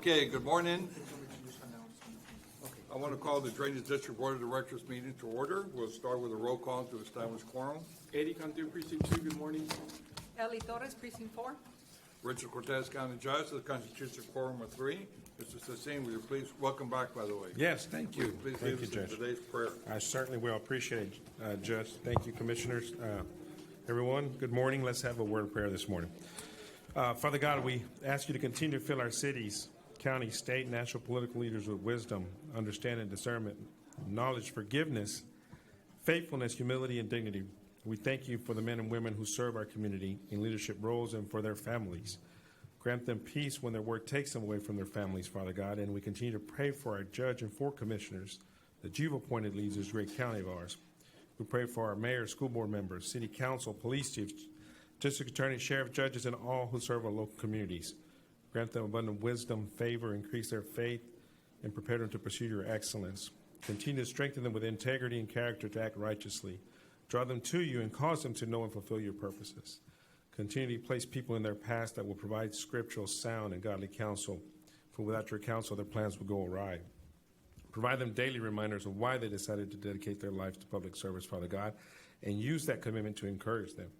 Okay, good morning. I want to call the Drainage District Board of Directors meeting to order. We'll start with a roll call to establish quorum. Eddie Cantu, Precinct 2, good morning. Ellie Torres, Precinct 4. Richard Cortez, County Judge, the constitutional quorum of 3. Mr. Cecine, will you please, welcome back, by the way. Yes, thank you. Please Thank lead you, us in Judge. today's prayer. I certainly will. Appreciate it, Judge. Thank you, Commissioners. Everyone, good morning. Let's have a word of prayer this morning. Father God, we ask you to continue to fill our cities, county, state, national political leaders with wisdom, understanding, discernment, knowledge, forgiveness, faithfulness, humility, and dignity. We thank you for the men and women who serve our community in leadership roles and for their families. Grant them peace when their work takes them away from their families, Father God, and we continue to pray for our judge and 4 commissioners that you've appointed leads this great county of ours. We pray for our mayor, school board members, city council, police chiefs, district attorney, sheriff, judges, and all who serve our local communities. Grant them abundant wisdom, favor, increase their faith, and prepare them to pursue your excellence. Continue to strengthen them with integrity and character to act righteously. Draw them to you and cause them to know and fulfill your purposes. Continue to place people in their paths that will provide scriptural, sound, and godly counsel, for without your counsel, their plans will go awry. Provide them daily reminders of why they decided to dedicate their lives to public service, Father God, and use that commitment to encourage them.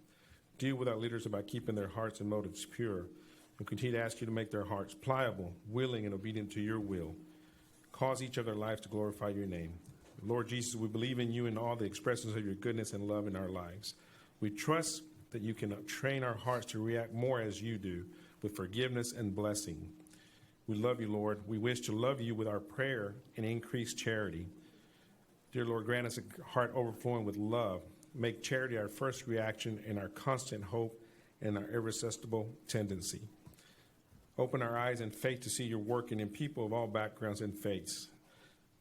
Deal with our leaders about keeping their hearts and motives pure, and continue to ask you to make their hearts pliable, willing, and obedient to your will. Cause each of their lives to glorify your name. Lord Jesus, we believe in you and all the expressions of your goodness and love in our lives. We trust that you can train our hearts to react more as you do, with forgiveness and blessing. We love you, Lord. We wish to love you with our prayer and increased charity. Dear Lord, grant us a heart overflowing with love. Make charity our first reaction and our constant hope and our irresistible tendency. Open our eyes in faith to see your working in people of all backgrounds and faiths.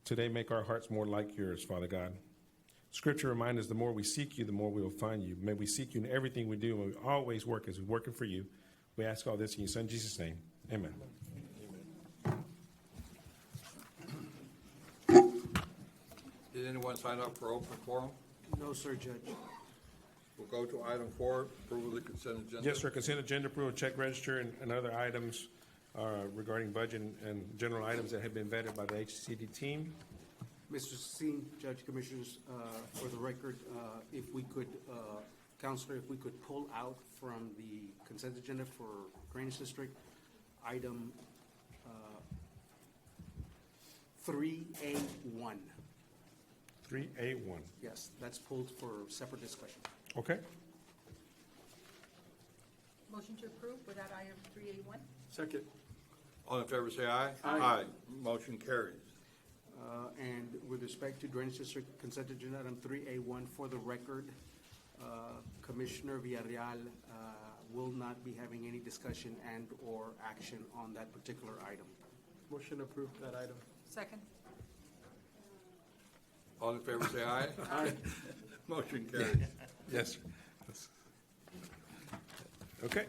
Today, make our hearts more like yours, Father God. Scripture reminds us the more we seek you, the more we will find you. May we seek you in everything we do, and we always work as we're working for you. We ask all this in your Son, Jesus' name. Amen. Did anyone sign up for open forum? No, sir, Judge. We'll go to item 4, approval of the consent agenda. Yes, sir. Consent agenda approval, check register, and other items regarding budget and general items that have been vetted by the HCD team. Mr. Cecine, Judge, Commissioners, for the record, if we could, Counselor, if we could pull out from the consent agenda for Drainage District, item 3A1. 3A1. Yes, that's pulled for separate discussion. Okay. Motion to approve without item 3A1. Second. All in favor, say aye. Aye. Motion carries. And with respect to Drainage District consent agenda item 3A1, for the record, Commissioner Villarreal will not be having any discussion and/or action on that particular item. Motion approved that item. Second. All in favor, say aye. Aye. Motion carries. Yes. Okay.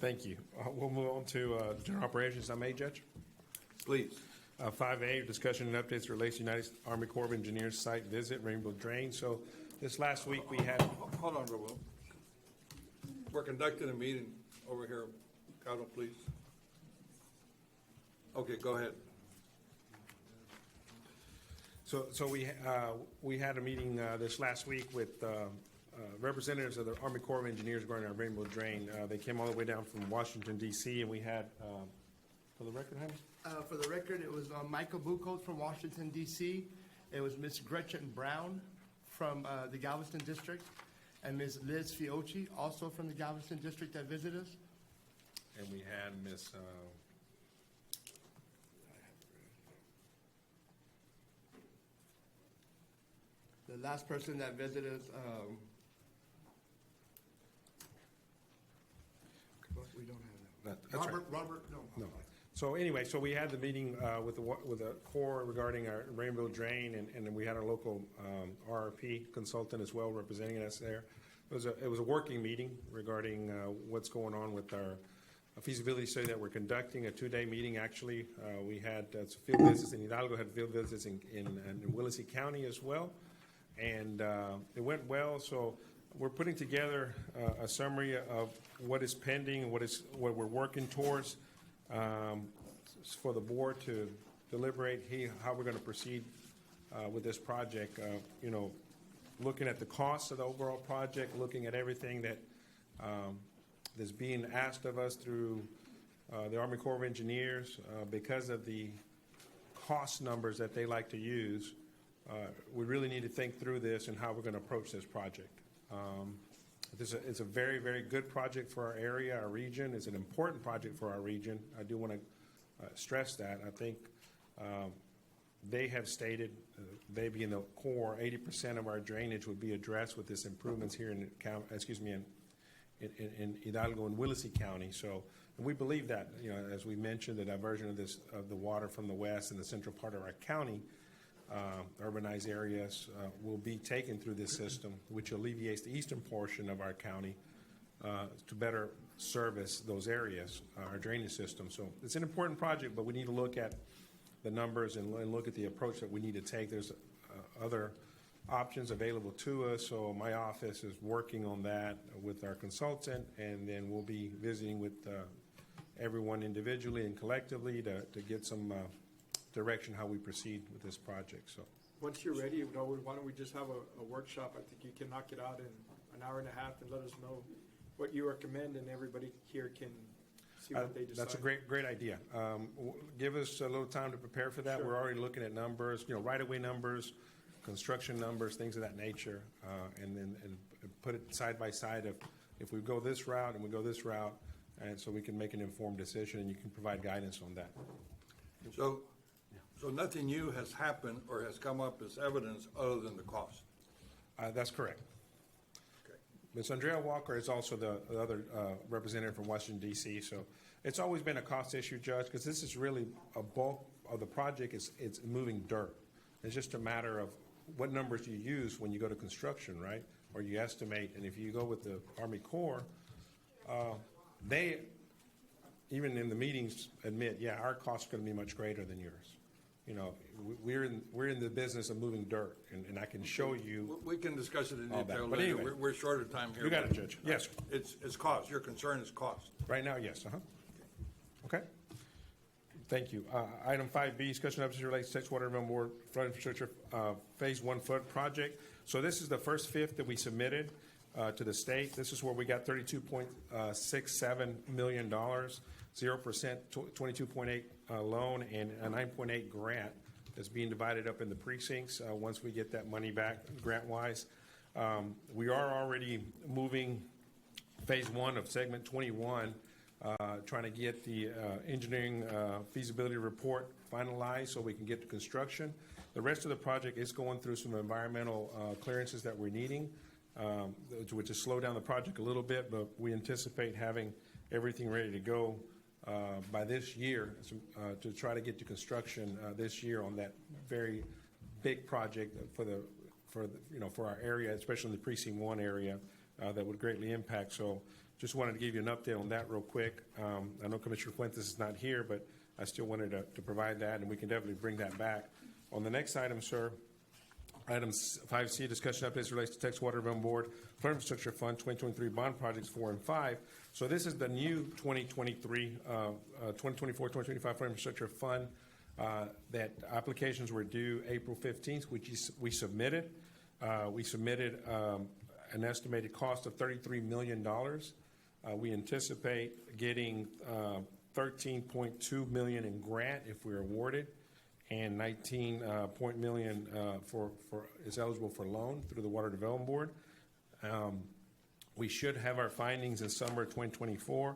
Thank you. We'll move on to general operations. I may, Judge. Please. 5A, discussion and updates relates to United Army Corps of Engineers site visit, Rainbow Drain. So this last week we had, Hold on, Raul. We're conducting a meeting over here. Carol, please. Okay, go ahead. so we had a meeting this last week with representatives of the Army Corps of Engineers regarding our Rainbow Drain. They came all the way down from Washington, D.C., and we had, for the record, Jaime? For the record, it was Michael Buchholz from Washington, D.C. It was Ms. Gretchen Brown from the Galveston District, and Ms. Liz Fiocchi, also from the Galveston District, that visited us. And we had Ms. The last person that visited us, we don't have that. That's right. Robert, no. No. So anyway, so we had the meeting with the Corps regarding our Rainbow Drain, and then we had our local RRP consultant as well representing us there. It was a working meeting regarding what's going on with our feasibility study that we're conducting, a 2-day meeting actually. We had field visits in Hidalgo, had field visits in Willacy County as well, and it went well. So we're putting together a summary of what is pending and what we're working towards. for the board to deliberate how we're going to proceed with this project. Looking at the cost of the overall project, looking at everything that is being asked of us through the Army Corps of Engineers, because of the cost numbers that they like to use, we really need to think through this and how we're going to approach this project. It's a very, very good project for our area, our region. It's an important project for our region. I do want to stress that. I think they have stated, they being the Corps, 80% of our drainage would be addressed with this improvements here in Hidalgo and Willacy County. So, and we believe that, as we mentioned, the diversion of the water from the west and the central part of our county, urbanized areas, will be taken through this system, which alleviates the eastern portion of our county to better service those areas, our drainage system. So it's an important project, but we need to look at the numbers and look at the approach that we need to take. There's other options available to us, so my office is working on that with our consultant, and then we'll be visiting with everyone individually and collectively to get some direction how we proceed with this project. So Once you're ready, why don't we just have a workshop? I think you can knock it out in an hour and a half and let us know what you recommend, and everybody here can see what they decide. that's a great idea. Give us a little time to prepare for that. Sure. We're already looking at numbers, right-of-way numbers, construction numbers, things of that nature, and put it side by side of if we go this route and we go this route, and so we can make an informed decision, and you can provide guidance on that. So nothing new has happened or has come up as evidence other than the cost? That's correct. Okay. Ms. Andrea Walker is also the other representative from Washington, D.C., so it's always been a cost issue, Judge, because this is really a bulk of the project. It's moving dirt. It's just a matter of what numbers you use when you go to construction, right? Or you estimate, and if you go with the Army Corps, they, even in the meetings, admit, yeah, our costs are going to be much greater than yours. We're in the business of moving dirt, and I can show you. We can discuss it in All that. detail But later. anyway. We're short of time here. You got it, Judge. Yes, sir. It's cost. Your concern is cost. Right now, yes, Okay. Thank you. Item 5B, discussion of relates to Texas Water Development Board Flood Infrastructure Phase 1 flood project. So this is the first fifth that we submitted to the state. This is where we got $32.67 million, 0%, 22.8 loan, and a 9.8 grant that's being divided up in the precincts once we get that money back grant-wise. We are already moving Phase 1 of Segment 21, trying to get the engineering feasibility report finalized so we can get to construction. The rest of the project is going through some environmental clearances that we're needing, which is slow down the project a little bit, but we anticipate having everything ready to go by this year to try to get to construction this year on that very big project for our area, especially in the Precinct 1 area, that would greatly impact. So just wanted to give you an update on that real quick. I know Commissioner Fuentes is not here, but I still wanted to provide that, and we can definitely bring that back. On the next item, sir, item 5C, discussion updates relates to Texas Water Development Board Flood Infrastructure Fund 2023 bond projects 4 and 5. So this is the new 2023, 2024-2025 Flood Infrastructure Fund that applications were due April 15th, which we submitted. We submitted an estimated cost of $33 million. We anticipate getting $13.2 million in grant if we're awarded, and $19 million is eligible for loan through the Water Development Board. We should have our findings in summer 2024,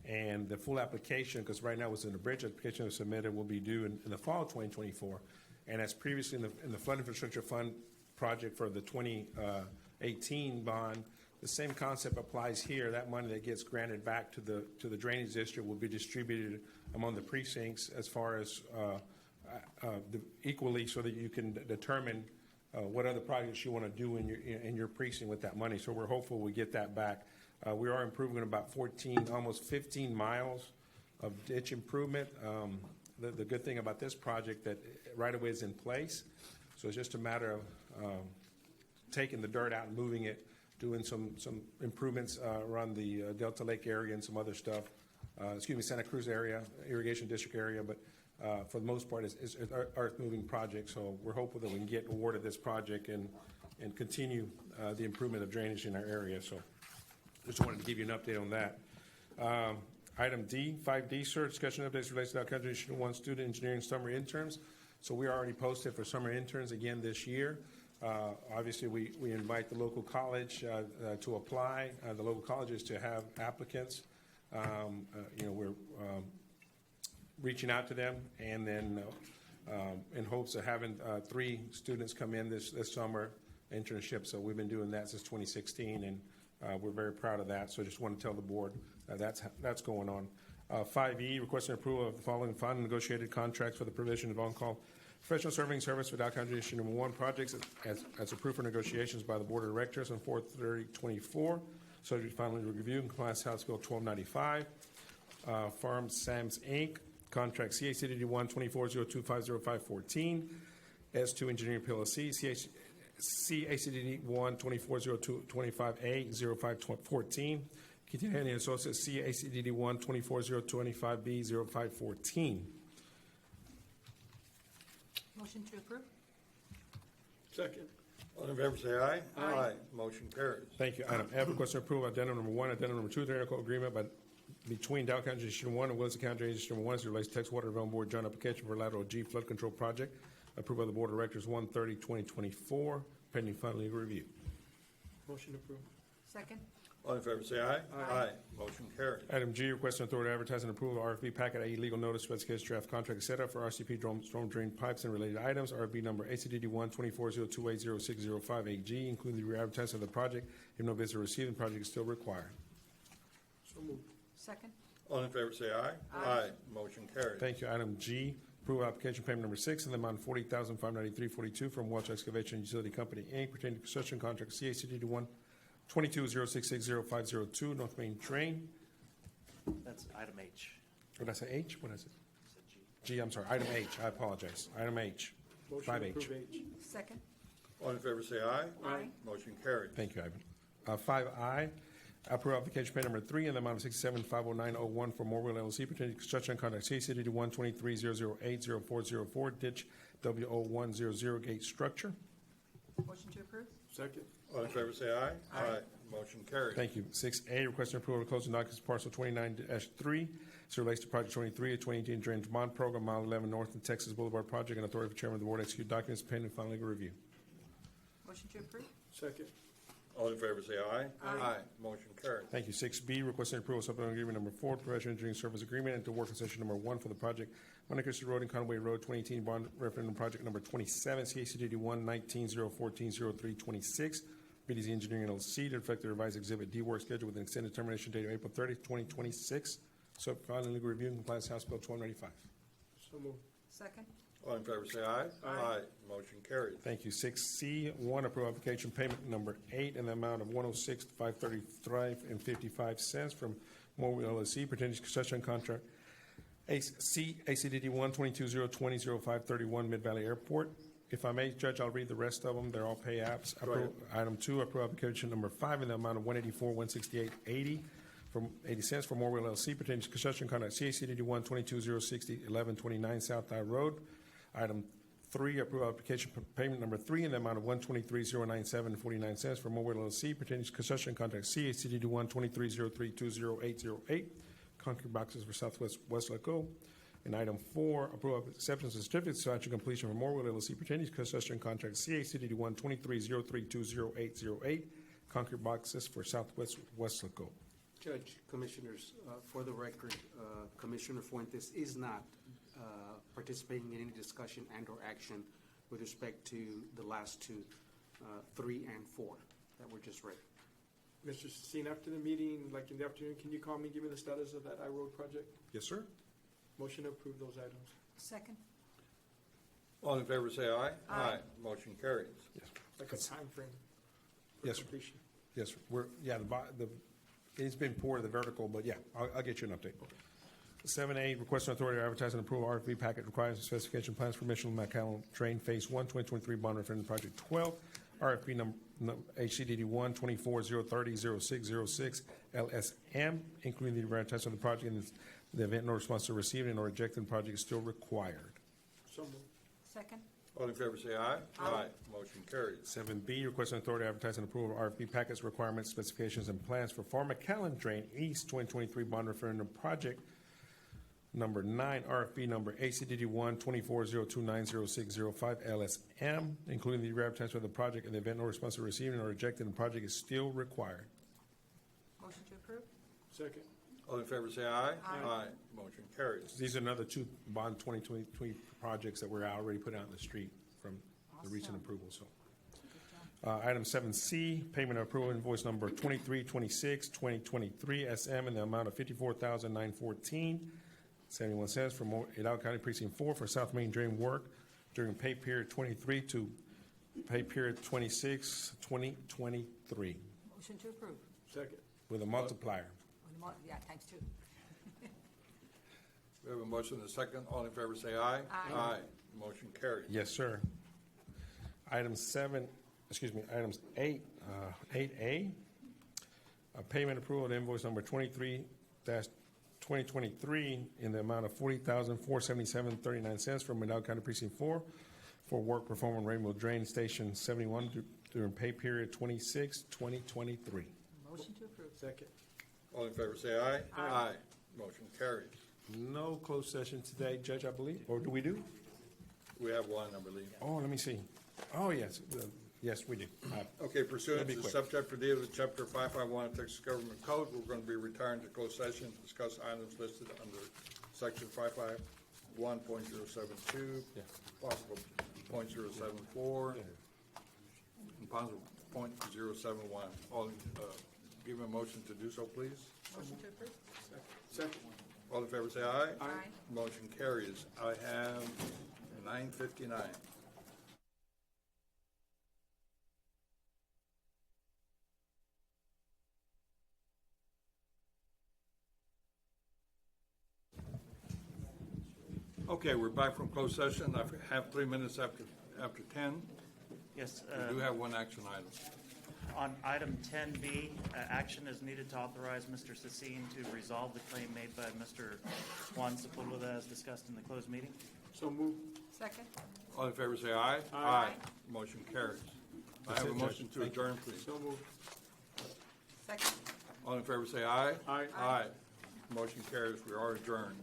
and the full application, because right now it's in the bridge application was submitted, will be due in the fall of 2024. And as previously in the Flood Infrastructure Fund project for the 2018 bond, the same concept applies here. That money that gets granted back to the drainage district will be distributed among the precincts as far as equally, so that you can determine what other projects you want to do in your precinct with that money. So we're hopeful we get that back. We are improving about 14, almost 15 miles of ditch improvement. The good thing about this project that right away is in place, so it's just a matter of taking the dirt out and moving it, doing some improvements around the Delta Lake area and some other stuff Santa Cruz area, irrigation district area, but for the most part, it's an earth-moving project. So we're hopeful that we can get awarded this project and continue the improvement of drainage in our area. So just wanted to give you an update on that. Item D, 5D, sir, discussion updates related to Dow County District 1 student engineering summer interns. So we are already posted for summer interns again this year. Obviously, we invite the local college to apply, the local colleges to have applicants. We're reaching out to them, and then in hopes of having 3 students come in this summer internship. So we've been doing that since 2016, and we're very proud of that. So I just want to tell the board that's going on. 5E, requesting approval of the following final negotiated contracts for the provision of on-call professional serving service for Dow County District Number 1 projects as approved for negotiations by the Board of Directors on 4/30/24, subject to final review in compliance with House Bill 1295. Farm Sams Inc., contract CACD 1-2402505514, S2 Engineering PLC, CACD 1-240225A 0514, Kitty Associates, CACD 1-240225B 0514. Motion to approve? Second. All in favor, say aye. Aye. Motion carries. Thank you. Item F, request to approve addendum number 1, addendum number 2, the interlocal agreement between Dow County District 1 and Wilson County District 1 as it relates to Texas Water Development Board joint application for lateral G flood control project approved by the Board of Directors 1/30/2024, pending final legal review. Motion approved. Second? All in favor, say aye. Aye. Motion carries. Item G, requesting authority to advertise and approve RFP packet, i.e. legal notice, specification, draft contract, et cetera, for RCP storm drain pipes and related items, RFP number ACDD 1-2402806005AG, including the re-advertising of the project. If no bids are received, the project is still required. So moved. Second? All in favor, say aye. Aye. Motion carries. Thank you. Item G, approve application payment number 6 in the amount of $40,593.42 from Welch Excavation and Utility Company, Inc., pertaining to construction contract CACD 1-2206600502, North Main Drain. That's item H. What did I say, H? What is it? Said G. G, I'm sorry. Item H. I apologize. Item H. Motion to 5H. approve H. Second? All in favor, say aye. Aye. Motion carries. Thank you, Ivan. 5I, approve application payment number 3 in the amount of $67,509.01 for Morwell LLC pertaining to construction contract CACD 1-2300800404 ditch W0100 gate structure. Motion to approve? Second. All in favor, say aye. Aye. Motion carries. Thank you. 6A, requesting approval of closing documents parcel 29-3, as it relates to project 23, a 2018 drainage bond program, mile 11 north and Texas Boulevard project, and authority for chairman of the board to execute documents pending final legal review. Motion to approve? Second. All in favor, say aye. Aye. Motion carries. Thank you. 6B, requesting approval of supplemental agreement number 4, professional engineering service agreement, and to work concession number 1 for the project Monte Cristo Road and Conway Road 2018 bond referendum project number 27, CACD 1-19-014-0326. BDZ Engineering LLC to effect the revised Exhibit D work schedule with an extended termination date of April 30th, 2026. So final legal review in compliance with House Bill 1295. So moved. Second? All in favor, say aye. Aye. Motion carries. Thank you. 6C1, approve application payment number 8 in the amount of $106,533.55 from Mobile LLC pertaining to construction contract ACDD 1-22-020-0531 Mid-Valley Airport. If I may, Judge, I'll read the rest of them. They're all pay apps. Go ahead. Item 2, approve application number 5 in the amount of $184,168.80 from 80 cents for Morwell LLC pertaining to construction contract CACD 1-22-060-1129 South Eye Road. Item 3, approve application payment number 3 in the amount of $123,097.49 for Morwell LLC pertaining to construction contract CACD 1-23-0320-808 concrete boxes for Southwest Westlaco. And item 4, approve acceptance of certificate of substantial completion for Morwell LLC pertaining to construction contract CACD 1-23-0320-808 concrete boxes for Southwest Westlaco. Judge, Commissioners, for the record, Commissioner Fuentes is not participating in any discussion and/or action with respect to the last two, 3 and 4, that were just read. Mr. Cecine, after the meeting, like in the afternoon, can you call me and give me the status of that I-Road project? Yes, sir. Motion to approve those items. Second? All in favor, say aye. Aye. Motion carries. Like a time frame for Yes, sir. completion. Yes, sir. It's been poor, the vertical, but yeah, I'll get you an update. 7A, request authority to advertise and approve RFP packet requires specification plans for Mission McAllen Train Phase 1, 2023 bond referendum project 12. RFP HCDD 1-24-030-0606 LSM, including the advertisement of the project in the event no response to received and or rejected, the project is still required. So moved. Second. All in favor say aye. Aye. Motion carries. 7B, requesting authority to advertise and approve of RFP packets, requirements, specifications, and plans for Farmer Callan Drain East 2023 bond referendum project number 9, RFP number ACDD 1-24-029-0605 LSM, including the advertisement of the project in the event no response to received or rejected, the project is still required. Motion to approve? Second. All in favor say aye. Aye. Motion carries. These are another two bond 2023 projects that we're already putting out in the street from the recent Awesome. approval, so. Good job. Item 7C, payment of approval invoice number 2326-2023 SM in the amount of $54,914.71 from Hidalgo County Precinct 4 for South Main drain work during pay period 23 to pay period 26, 2023, Motion to approve? Second. with a multiplier. Yeah, times two. We have a motion and a second. All in favor say aye. Aye. Motion carries. Yes, sir. Items 8, 8A, payment approval of invoice number 23-2023 in the amount of $40,477.39 from Hidalgo County Precinct 4 for work performed on Rainbow Drain Station 71 during pay period 26, 2023. Motion to approve? Second. All in favor say aye. Aye. Motion carries. No closed session today, Judge, I believe, or do we do? We have one, I believe. Oh, let me see. Oh, yes, yes, we do. Okay, pursuant That'd be to quick. Subchapter D of the Chapter 551 of Texas Government Code, we're going to be retiring to closed session to discuss items listed under Section 551.072, Yeah. possible .074, and possible .071. All, give a motion to do so, please. Motion to approve? Second. All in favor say aye. Aye. Motion carries. I have 9:59. Okay, we're back from closed session. I have 3 minutes after 10. Yes, We do have one action item. on item 10B, action is needed to authorize Mr. Sassine to resolve the claim made by Mr. Juan Sepulveda as discussed in the closed meeting. So moved. Second. All in favor say aye. Aye. Motion carries. I That's have a it, motion Judge. to Thank you. adjourn, please. So moved. Second. All in favor say aye. Aye. Aye. Motion carries. We are adjourned.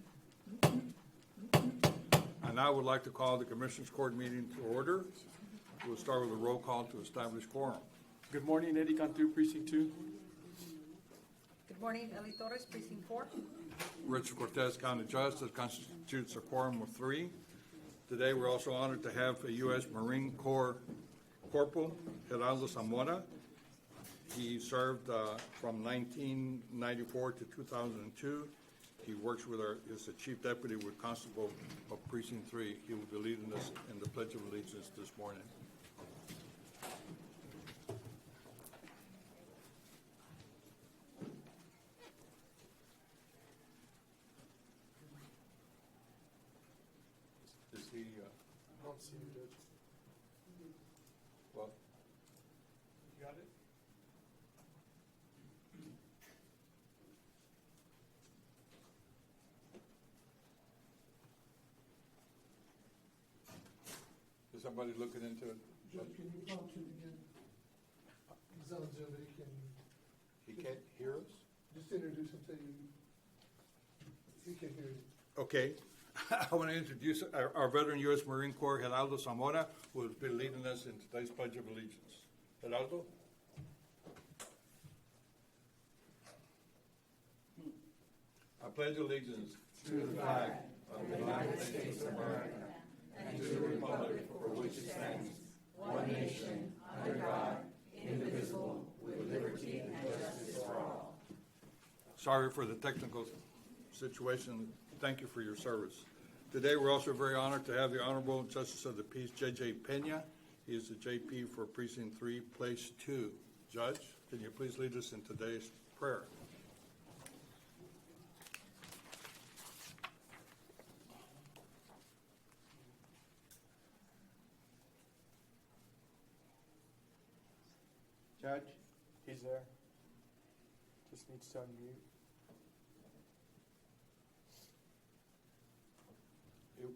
I now would like to call the Commissioners Court meeting to order. We'll start with a roll call to establish quorum. Good morning, Eddie Cantu, Precinct 2. Good morning, Eli Torres, precinct 4. Richard Cortez, County Judge, that constitutes a quorum of 3. Today, we're also honored to have a U.S. Marine Corps Corporal, Geraldo Zamora. He served from 1994 to 2002. He works with is the Chief Deputy with Constable of Precinct 3. He will be leading us in the Pledge of Allegiance this morning. Is he, I don't see you, Judge. well, You got it? is somebody looking into it? Judge, can you prompt him again? He's on Zoom, but he can, He can't hear us? just introduce him so you, he can hear you. Okay. I want to introduce our veteran U.S. Marine Corps, Geraldo Zamora, who will be leading us in today's Pledge of Allegiance. Geraldo? I pledge allegiance to the flag of the United States of America and to the republic for which it stands, one nation, under God, indivisible, with liberty and justice for all. Sorry for the technical situation. Thank you for your service. Today, we're also very honored to have the Honorable Justice of the Peace, J.J. Pena. He is the J.P. for Precinct 3, Place 2. Judge, can you please lead us in today's prayer? Judge? He's there. Just needs to unmute.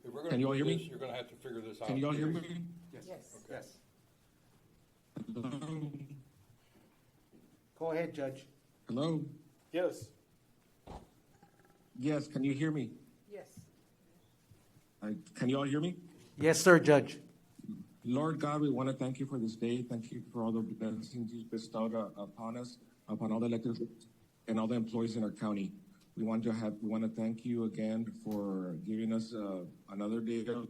If we're gonna Can you all do hear me? this, you're gonna have to figure this out. Can you all hear me? Yes. Yes. Go ahead, Judge. Hello? Yes. Yes, can you hear me? Yes. Can you all hear me? Yes, sir, Judge. Lord God, we want to thank you for this day. Thank you for all the blessings you've bestowed upon us, upon all the elected and all the employees in our county. We want to thank you again for giving us another day of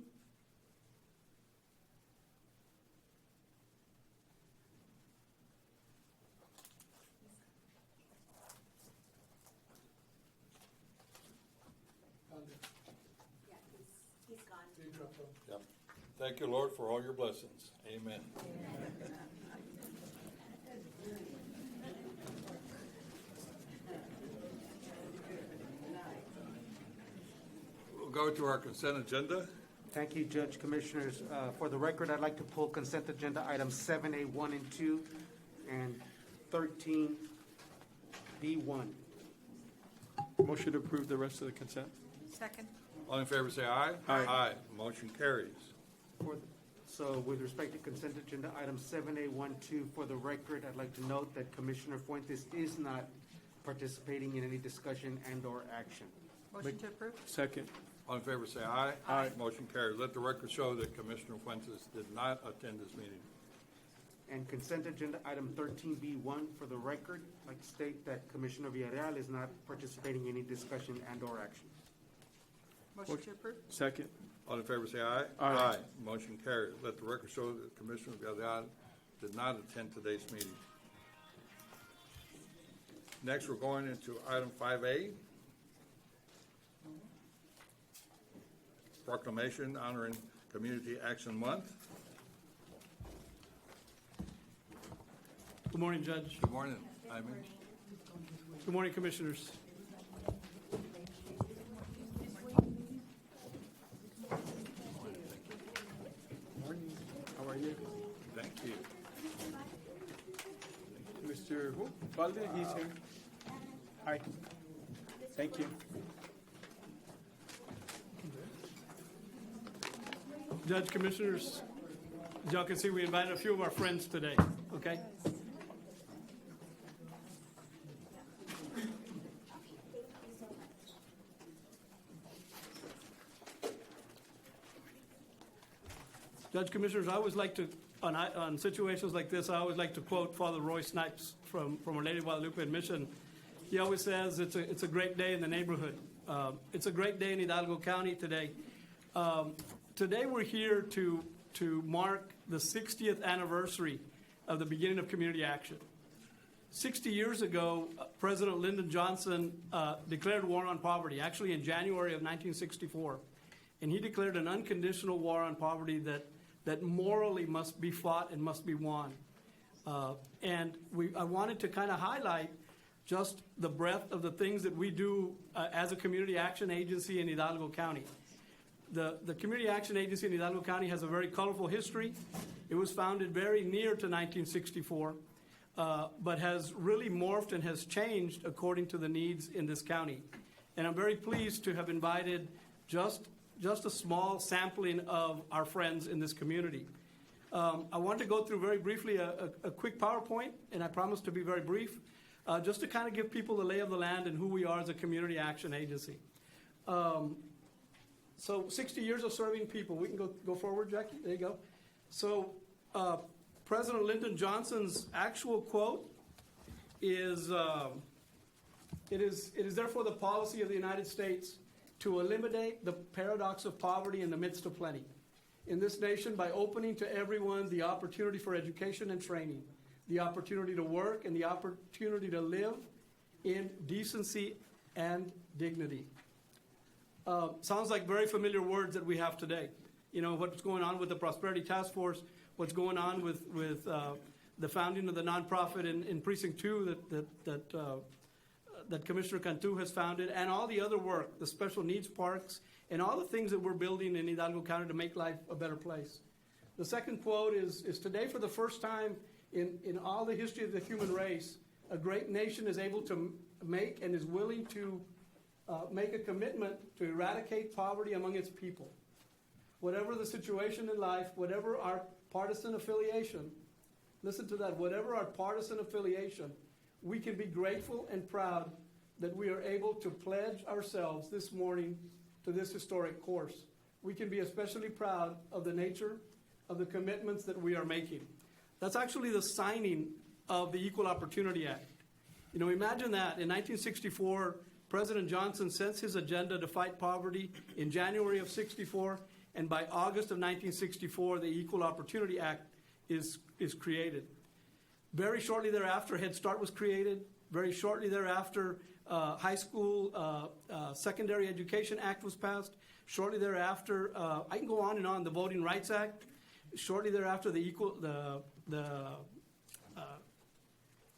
Yep. Thank you, Lord, for all your blessings. Amen. We'll go to our consent agenda. Thank you, Judge, Commissioners. For the record, I'd like to pull consent agenda items 7A, 1 and 2, and 13B1. Motion to approve the rest of the consent. Second? All in favor, say aye. Aye. Motion carries. So with respect to consent agenda items 7A, 1, 2, for the record, I'd like to note that Commissioner Fuentes is not participating in any discussion and/or action. Motion to approve? Second. All in favor, say aye. Aye. Motion carries. Let the record show that Commissioner Fuentes did not attend this meeting. And consent agenda item 13B1, for the record, I'd like to state that Commissioner Villarreal is not participating in any discussion and/or action. Motion to approve? Second. All in favor, say aye. Aye. Motion carries. Let the record show that Commissioner Villarreal did not attend today's meeting. Next, we're going into item 5A. Proclamation honoring Community Action Month. Good morning, Judge. Good morning, Jaime. Good morning, Commissioners. Morning. How are you? Thank you. Mr. who? Valde, he's here. Hi. Thank you. Judge, Commissioners, as y'all can see, we invited a few of our friends today, okay? Judge, Commissioners, I always like to, on situations like this, I always like to quote Father Roy Snipes from Our Lady of Guadalupe Admission. He always says it's a great day in the neighborhood. It's a great day in Hidalgo County today. Today we're here to mark the 60th anniversary of the beginning of community action. 60 years ago, President Lyndon Johnson declared war on poverty, actually in January of 1964. And he declared an unconditional war on poverty that morally must be fought and must be won. And I wanted to kind of highlight just the breadth of the things that we do as a community action agency in Hidalgo County. The Community Action Agency in Hidalgo County has a very colorful history. It was founded very near to 1964, but has really morphed and has changed according to the needs in this county. And I'm very pleased to have invited just a small sampling of our friends in this community. I want to go through very briefly a quick PowerPoint, and I promise to be very brief, just to kind of give people the lay of the land and who we are as a community action agency. So 60 years of serving people. We can go forward, Jackie. There you go. So President Lyndon Johnson's actual quote is, it is therefore the policy of the United States to eliminate the paradox of poverty in the midst of plenty in this nation by opening to everyone the opportunity for education and training, the opportunity to work, and the opportunity to live in decency and dignity. Sounds like very familiar words that we have today. You know, what's going on with the Prosperity Task Force, what's going on with the founding of the nonprofit in Precinct 2 that Commissioner Cantu has founded, and all the other work, the special needs parks, and all the things that we're building in Hidalgo County to make life a better place. The second quote is today, for the first time In all the history of the human race, a great nation is able to make and is willing to make a commitment to eradicate poverty among its people. Whatever the situation in life, whatever our partisan affiliation, listen to that, whatever our partisan affiliation, we can be grateful and proud that we are able to pledge ourselves this morning to this historic course. We can be especially proud of the nature of the commitments that we are making. That's actually the signing of the Equal Opportunity Act. You know, imagine that. In 1964, President Johnson sets his agenda to fight poverty in January of 64, and by August of 1964, the Equal Opportunity Act is created. Very shortly thereafter, Head Start was created. Very shortly thereafter, High School Secondary Education Act was passed. Shortly thereafter, I can go on and on, the Voting Rights Act. Shortly thereafter, the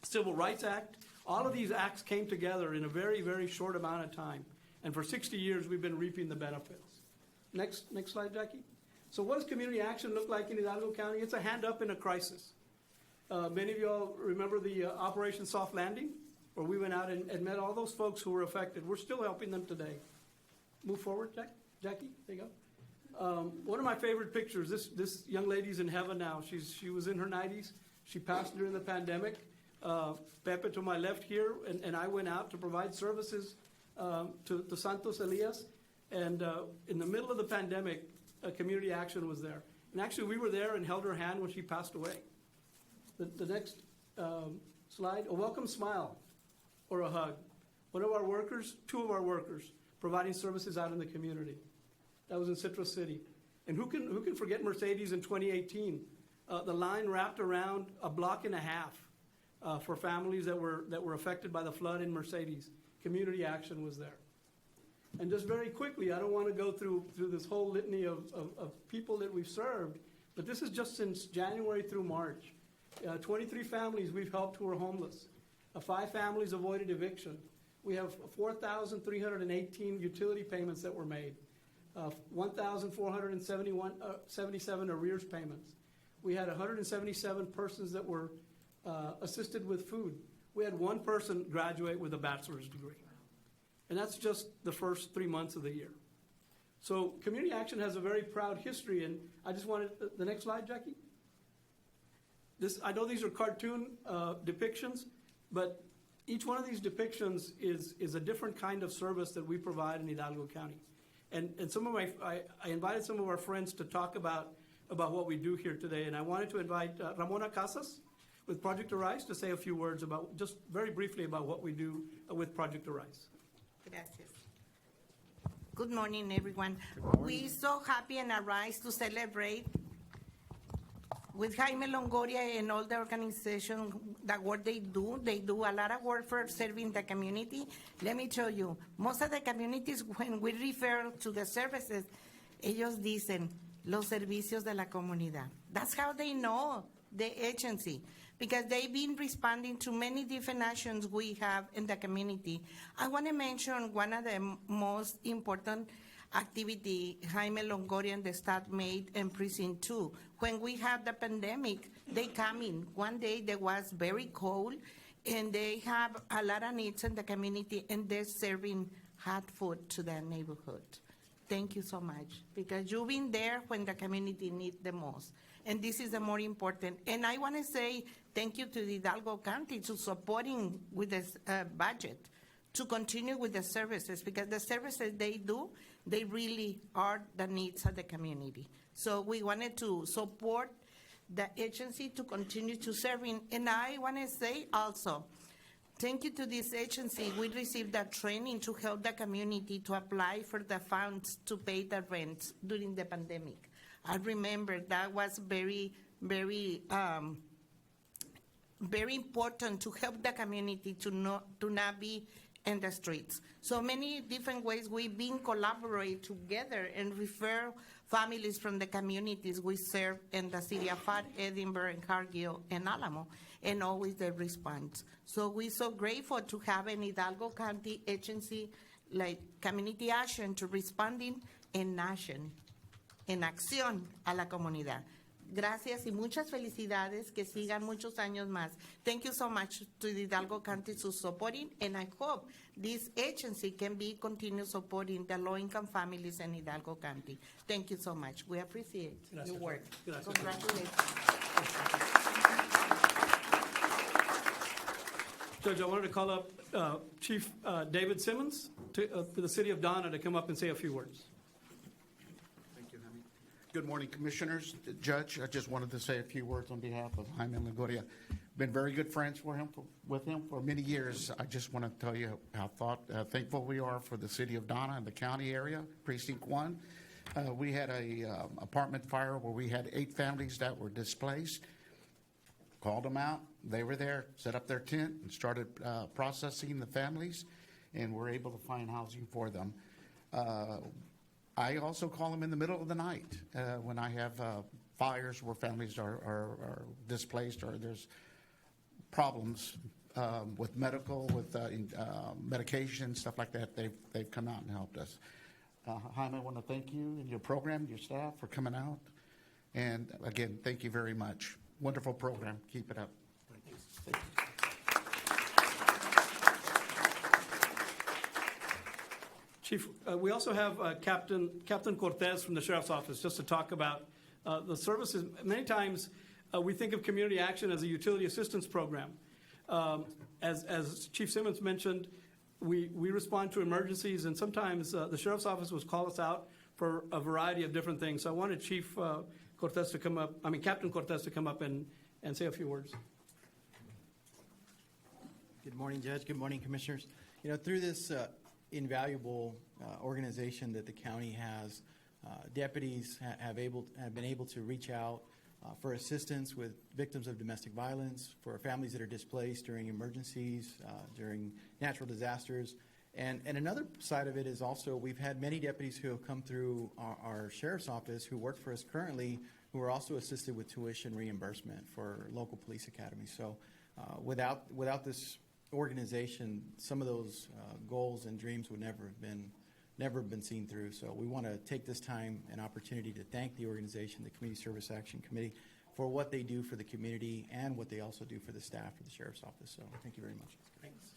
Civil Rights Act. All of these acts came together in a very, very short amount of time. And for 60 years, we've been reaping the benefits. Next slide, Jackie. So what does community action look like in Hidalgo County? It's a hand up in a crisis. Many of you all remember the Operation Soft Landing, where we went out and met all those folks who were affected. We're still helping them today. Move forward, Jackie. There you go. One of my favorite pictures, this young lady's in heaven now. She was in her 90s. She passed during the pandemic. Pepe to my left here, and I went out to provide services to Santos Elias. And in the middle of the pandemic, community action was there. And actually, we were there and held her hand when she passed away. The next slide, a welcome smile or a hug. One of our workers, two of our workers, providing services out in the community. That was in Citrus City. And who can forget Mercedes in 2018? The line wrapped around a block and a half for families that were affected by the flood in Mercedes. Community action was there. And just very quickly, I don't want to go through this whole litany of people that we've served, but this is just since January through March. 23 families we've helped who are homeless. 5 families avoided eviction. We have 4,318 utility payments that were made. 1,477 arrears payments. We had 177 persons that were assisted with food. We had 1 person graduate with a bachelor's degree. And that's just the first 3 months of the year. So community action has a very proud history, and I just wanted the next slide, Jackie. I know these are cartoon depictions, but each one of these depictions is a different kind of service that we provide in Hidalgo County. And I invited some of our friends to talk about what we do here today, and I wanted to invite Ramona Casas with Project Arise to say a few words about, just very briefly, about what we do with Project Arise. Gracias. Good morning, everyone. We're so happy in Arise to celebrate with Jaime Longoria and all the organization, the work they do. They do a lot of work for serving the community. Let me tell you, most of the communities, when we refer to the services, ellos dicen, los servicios de la comunidad. That's how they know the agency, because they've been responding to many different actions we have in the community. I want to mention one of the most important activity Jaime Longoria and the staff made in Precinct 2. When we had the pandemic, they come in. One day there was very cold, and they have a lot of needs in the community, and they're serving hot food to the neighborhood. Thank you so much, because you've been there when the community needs the most. And this is the more important. And I want to say thank you to the Hidalgo County to supporting with this budget to continue with the services, because the services they do, they really are the needs of the community. So we wanted to support the agency to continue to serving. And I want to say also, thank you to this agency. We received that training to help the community to apply for the funds to pay the rent during the pandemic. I remember that was very, very, very important to help the community to not be in the streets. So many different ways we've been collaborate together and refer families from the communities we serve in the city of Far, Edinburgh, and Cargill, and Alamo, and always the response. So we're so grateful to have an Hidalgo County agency like Community Action to responding en action, en acción a la comunidad. Gracias y muchas felicidades. Que sigan muchos años más. Thank you so much to the Hidalgo County for supporting, and I hope this agency can be continue supporting the low-income families in Hidalgo County. Thank you so much. We appreciate Gracias. your work. Gracias. Congratulations. Judge, I wanted to call up Chief David Simmons for the city of Donna to come up and say a few words. Thank you, Jaime. Good morning, Commissioners. Judge, I just wanted to say a few words on behalf of Jaime Longoria. Been very good friends with him for many years. I just want to tell you how thankful we are for the city of Donna and the county area, Precinct 1. We had a apartment fire where we had 8 families that were displaced. Called them out. They were there, set up their tent, and started processing the families, and were able to find housing for them. I also call them in the middle of the night when I have fires where families are displaced or there's problems with medication, stuff like that. They've come out and helped us. Jaime, I want to thank you and your program, your staff for coming out. And again, thank you very much. Wonderful program. Keep it up. Thank you. Chief, we also have Captain Cortez from the Sheriff's Office just to talk about the services. Many times we think of community action as a utility assistance program. As Chief Simmons mentioned, we respond to emergencies, and sometimes the Sheriff's Office will call us out for a variety of different things. So I wanted Captain Cortez to come up and say a few words. Good morning, Judge. Good morning, Commissioners. You know, through this invaluable organization that the county has, deputies have been able to reach out for assistance with victims of domestic violence, for families that are displaced during emergencies, during natural disasters. And another side of it is also we've had many deputies who have come through our Sheriff's Office who work for us currently who are also assisted with tuition reimbursement for local police academies. So without this organization, some of those goals and dreams would never have been seen through. So we want to take this time and opportunity to thank the organization, the Community Service Action Committee, for what they do for the community and what they also do for the staff of the Sheriff's Office. So thank you very much. Thanks.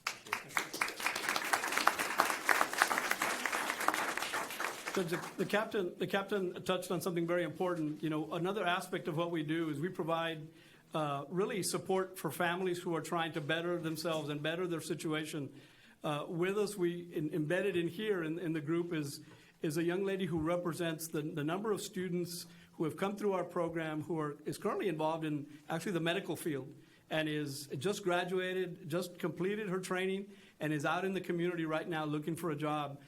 Judge, the captain touched on something very important. You know, another aspect of what we do is we provide really support for families who are trying to better themselves and better their situation. With us, embedded in here in the group is a young lady who represents the number of students who have come through our program who is currently involved in actually the medical field and is just graduated, just completed her training, and is out in the community right now looking for a job.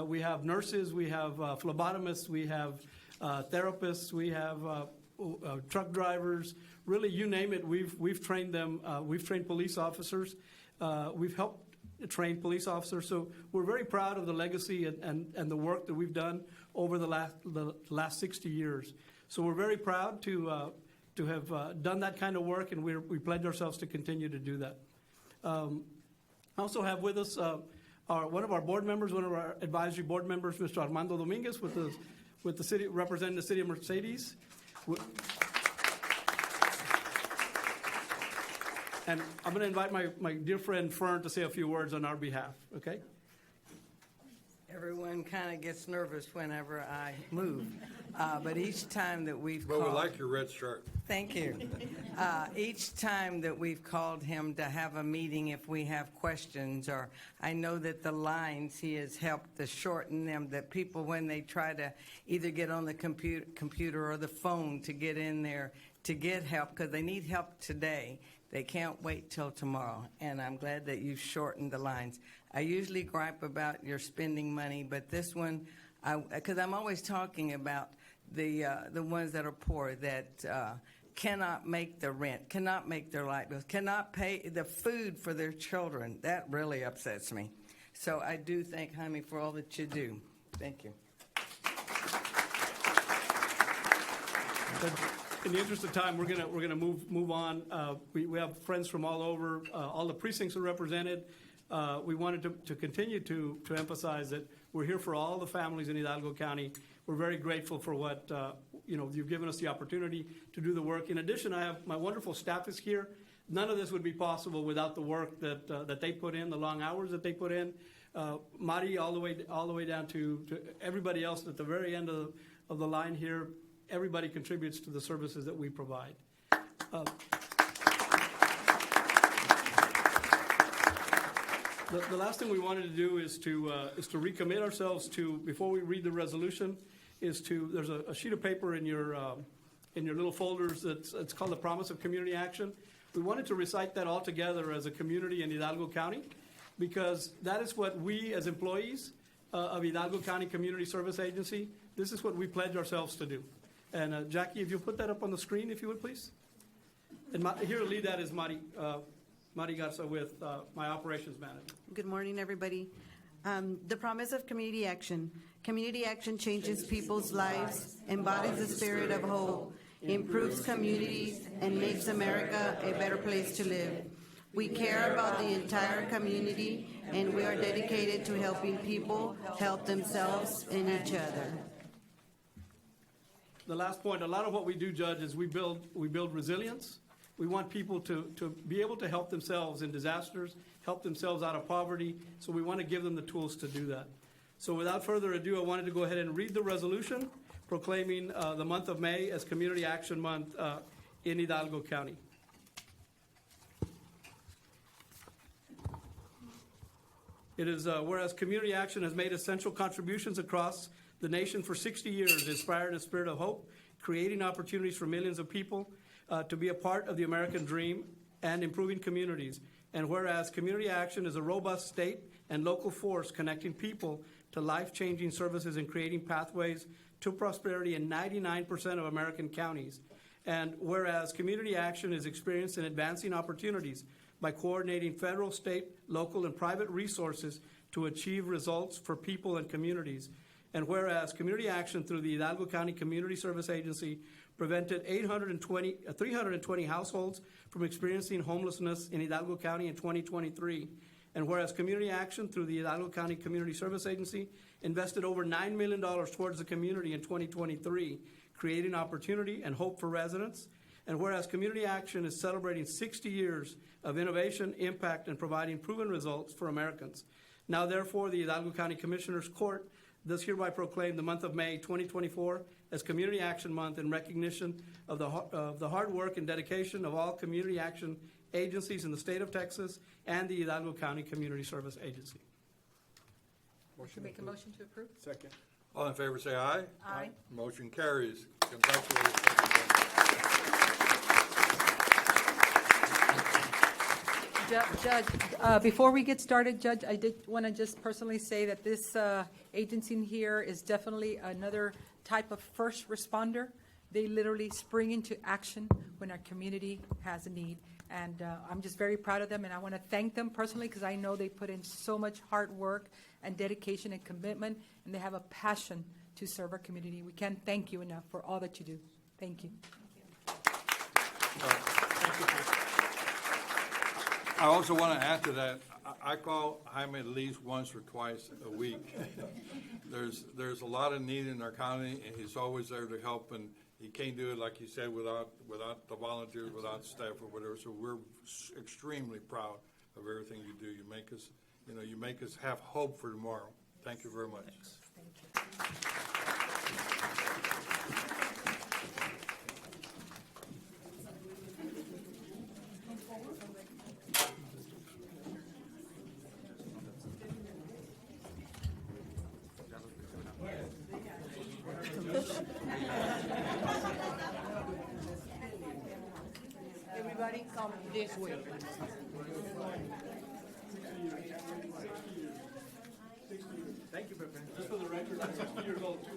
We have nurses, we have phlebotomists, we have therapists, we have truck drivers. Really, you name it, we've trained them. We've trained police officers. We've helped train police officers. So we're very proud of the legacy and the work that we've done over the last 60 years. So we're very proud to have done that kind of work, and we pledge ourselves to continue to do that. I also have with us one of our board members, one of our advisory board members, Mr. Armando Dominguez, with the city, representing the city of Mercedes. And I'm going to invite my dear friend Fern to say a few words on our behalf, okay? Everyone kind of gets nervous whenever I move, but each time that we've called... Well, we like your red shirt. Thank you. Each time that we've called him to have a meeting, if we have questions, or I know that the lines, he has helped to shorten them, that people, when they try to either get on the computer or the phone to get in there to get help, because they need help today, they can't wait till tomorrow, and I'm glad that you've shortened the lines. I usually gripe about your spending money, but this one, because I'm always talking about the ones that are poor, that cannot make the rent, cannot make their light bills, cannot pay the food for their children. That really upsets me. So I do thank Jaime for all that you do. Thank you. In the interest of time, we're gonna move on. We have friends from all over. All the precincts are represented. We wanted to continue to emphasize that we're here for all the families in Hidalgo County. We're very grateful for what you've given us the opportunity to do the work. In addition, I have my wonderful staff is here. None of this would be possible without the work that they put in, the long hours that they put in. Mari, all the way down to everybody else at the very end of the line here. Everybody contributes to the services that we provide. The last thing we wanted to do is to recommit ourselves to, before we read the resolution, there's a sheet of paper in your little folders it's called the Promise of Community Action. We wanted to recite that all together as a community in Hidalgo County, because that is what we as employees of Hidalgo County Community Service Agency, this is what we pledge ourselves to do. And Jackie, if you put that up on the screen, if you would, please. And here to lead that is Mari Garza with my operations manager. Good morning, everybody. The promise of community action. Community action changes people's lives, embodies the spirit of hope, improves communities, and makes America a better place to live. We care about the entire community, and we are dedicated to helping people help themselves and each other. The last point, a lot of what we do, Judge, is we build resilience. We want people to be able to help themselves in disasters, help themselves out of poverty, so we want to give them the tools to do that. So without further ado, I wanted to go ahead and read the resolution proclaiming the month of May as Community Action Month in Hidalgo County. It is whereas Community Action has made essential contributions across the nation for 60 years, inspired a spirit of hope, creating opportunities for millions of people to be a part of the American dream and improving communities. And whereas Community Action is a robust state and local force connecting people to life-changing services and creating pathways to prosperity in 99% of American counties. And whereas Community Action is experienced in advancing opportunities by coordinating federal, state, local, and private resources to achieve results for people and communities. And whereas Community Action through the Hidalgo County Community Service Agency prevented 320 households from experiencing homelessness in Hidalgo County in 2023. And whereas Community Action through the Hidalgo County Community Service Agency invested over $9 million towards the community in 2023, creating opportunity and hope for residents. And whereas Community Action is celebrating 60 years of innovation, impact, and providing proven results for Americans. Now, therefore, the Hidalgo County Commissioners Court does hereby proclaim the month of May 2024 as Community Action Month in recognition of the hard work and dedication of all community action agencies in the state of Texas and the Hidalgo County Community Service Agency. Make a motion to approve? Second. All in favor, say aye. Aye. Motion carries. Congratulations. Judge, before we get started, Judge, I did want to just personally say that this agency here is definitely another type of first responder. They literally spring into action when our community has a need. And I'm just very proud of them, and I want to thank them personally because I know they put in so much hard work and dedication and commitment, and they have a passion to serve our community. We can't thank you enough for all that you do. Thank you. I also want to add to that, I call Jaime at least once or twice a week. There's a lot of need in our county, and he's always there to help, and he can't do it, like you said, without the volunteers, without staff or whatever. So we're extremely proud of everything you do. You make us have hope for tomorrow. Thank you very much. Thank Everybody come this way. Thank you, Pepe. Just for the record, I'm 60 years old too.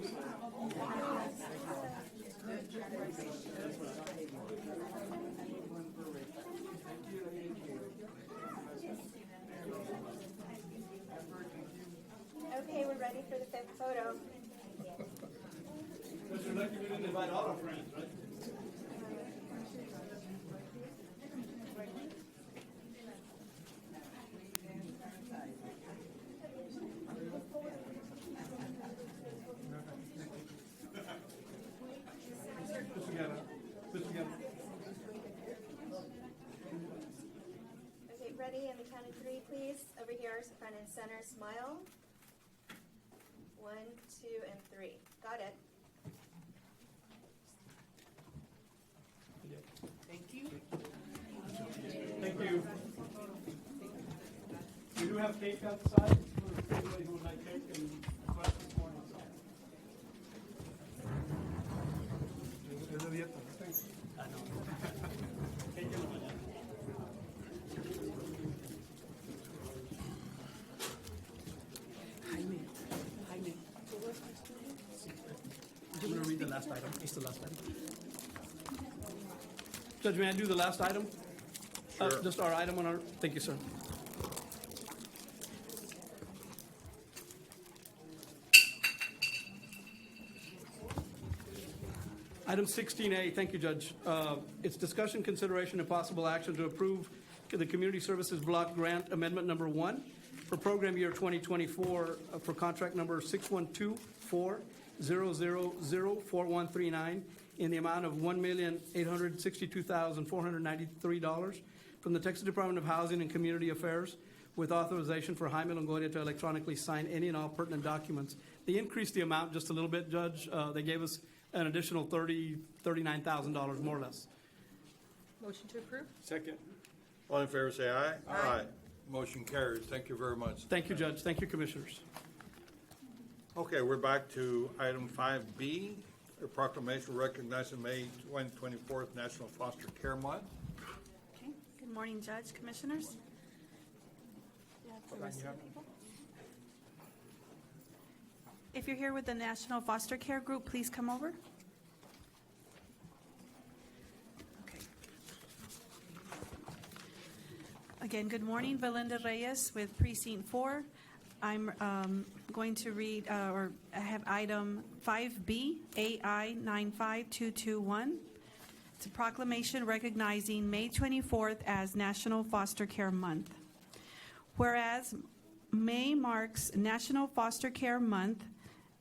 Okay, we're ready for the fifth photo. Mr. Lucky, we didn't invite all our friends, right? and in center, smile. 1, 2, and 3. Got it. Thank you. Thank you. We do have cake outside for anybody who would like cake and request this morning. I know. Cake in the mañana. Jaime. I'm going to read the last item. It's the last item. Judge, may I do the last item? Sure. Just our item on our, thank you, sir. Item 16A, thank you, Judge. It's discussion, consideration, and possible action to approve the Community Services Block Grant Amendment Number 1 for program year 2024 for contract number 612-400-4139 in the amount of $1,862,493 from the Texas Department of Housing and Community Affairs with authorization for Jaime Longoria to electronically sign any and all pertinent documents. They increased the amount just a little bit, Judge. They gave us an additional $39,000 more or less. Motion to approve? Second. All in favor, say aye. Aye. Motion carries. Thank you very much. Thank you, Judge. Thank you, Commissioners. Okay, we're back to item 5B, a proclamation recognizing May 24th National Foster Care Month. Okay. Good morning, Judge, Commissioners. If you're here with the National Foster Care Group, please come over. Okay. Again, good morning. Belinda Reyes with Precinct 4. I'm going to read, or I have item 5B, AI 95221. It's a proclamation recognizing May 24th as National Foster Care Month. Whereas May marks National Foster Care Month,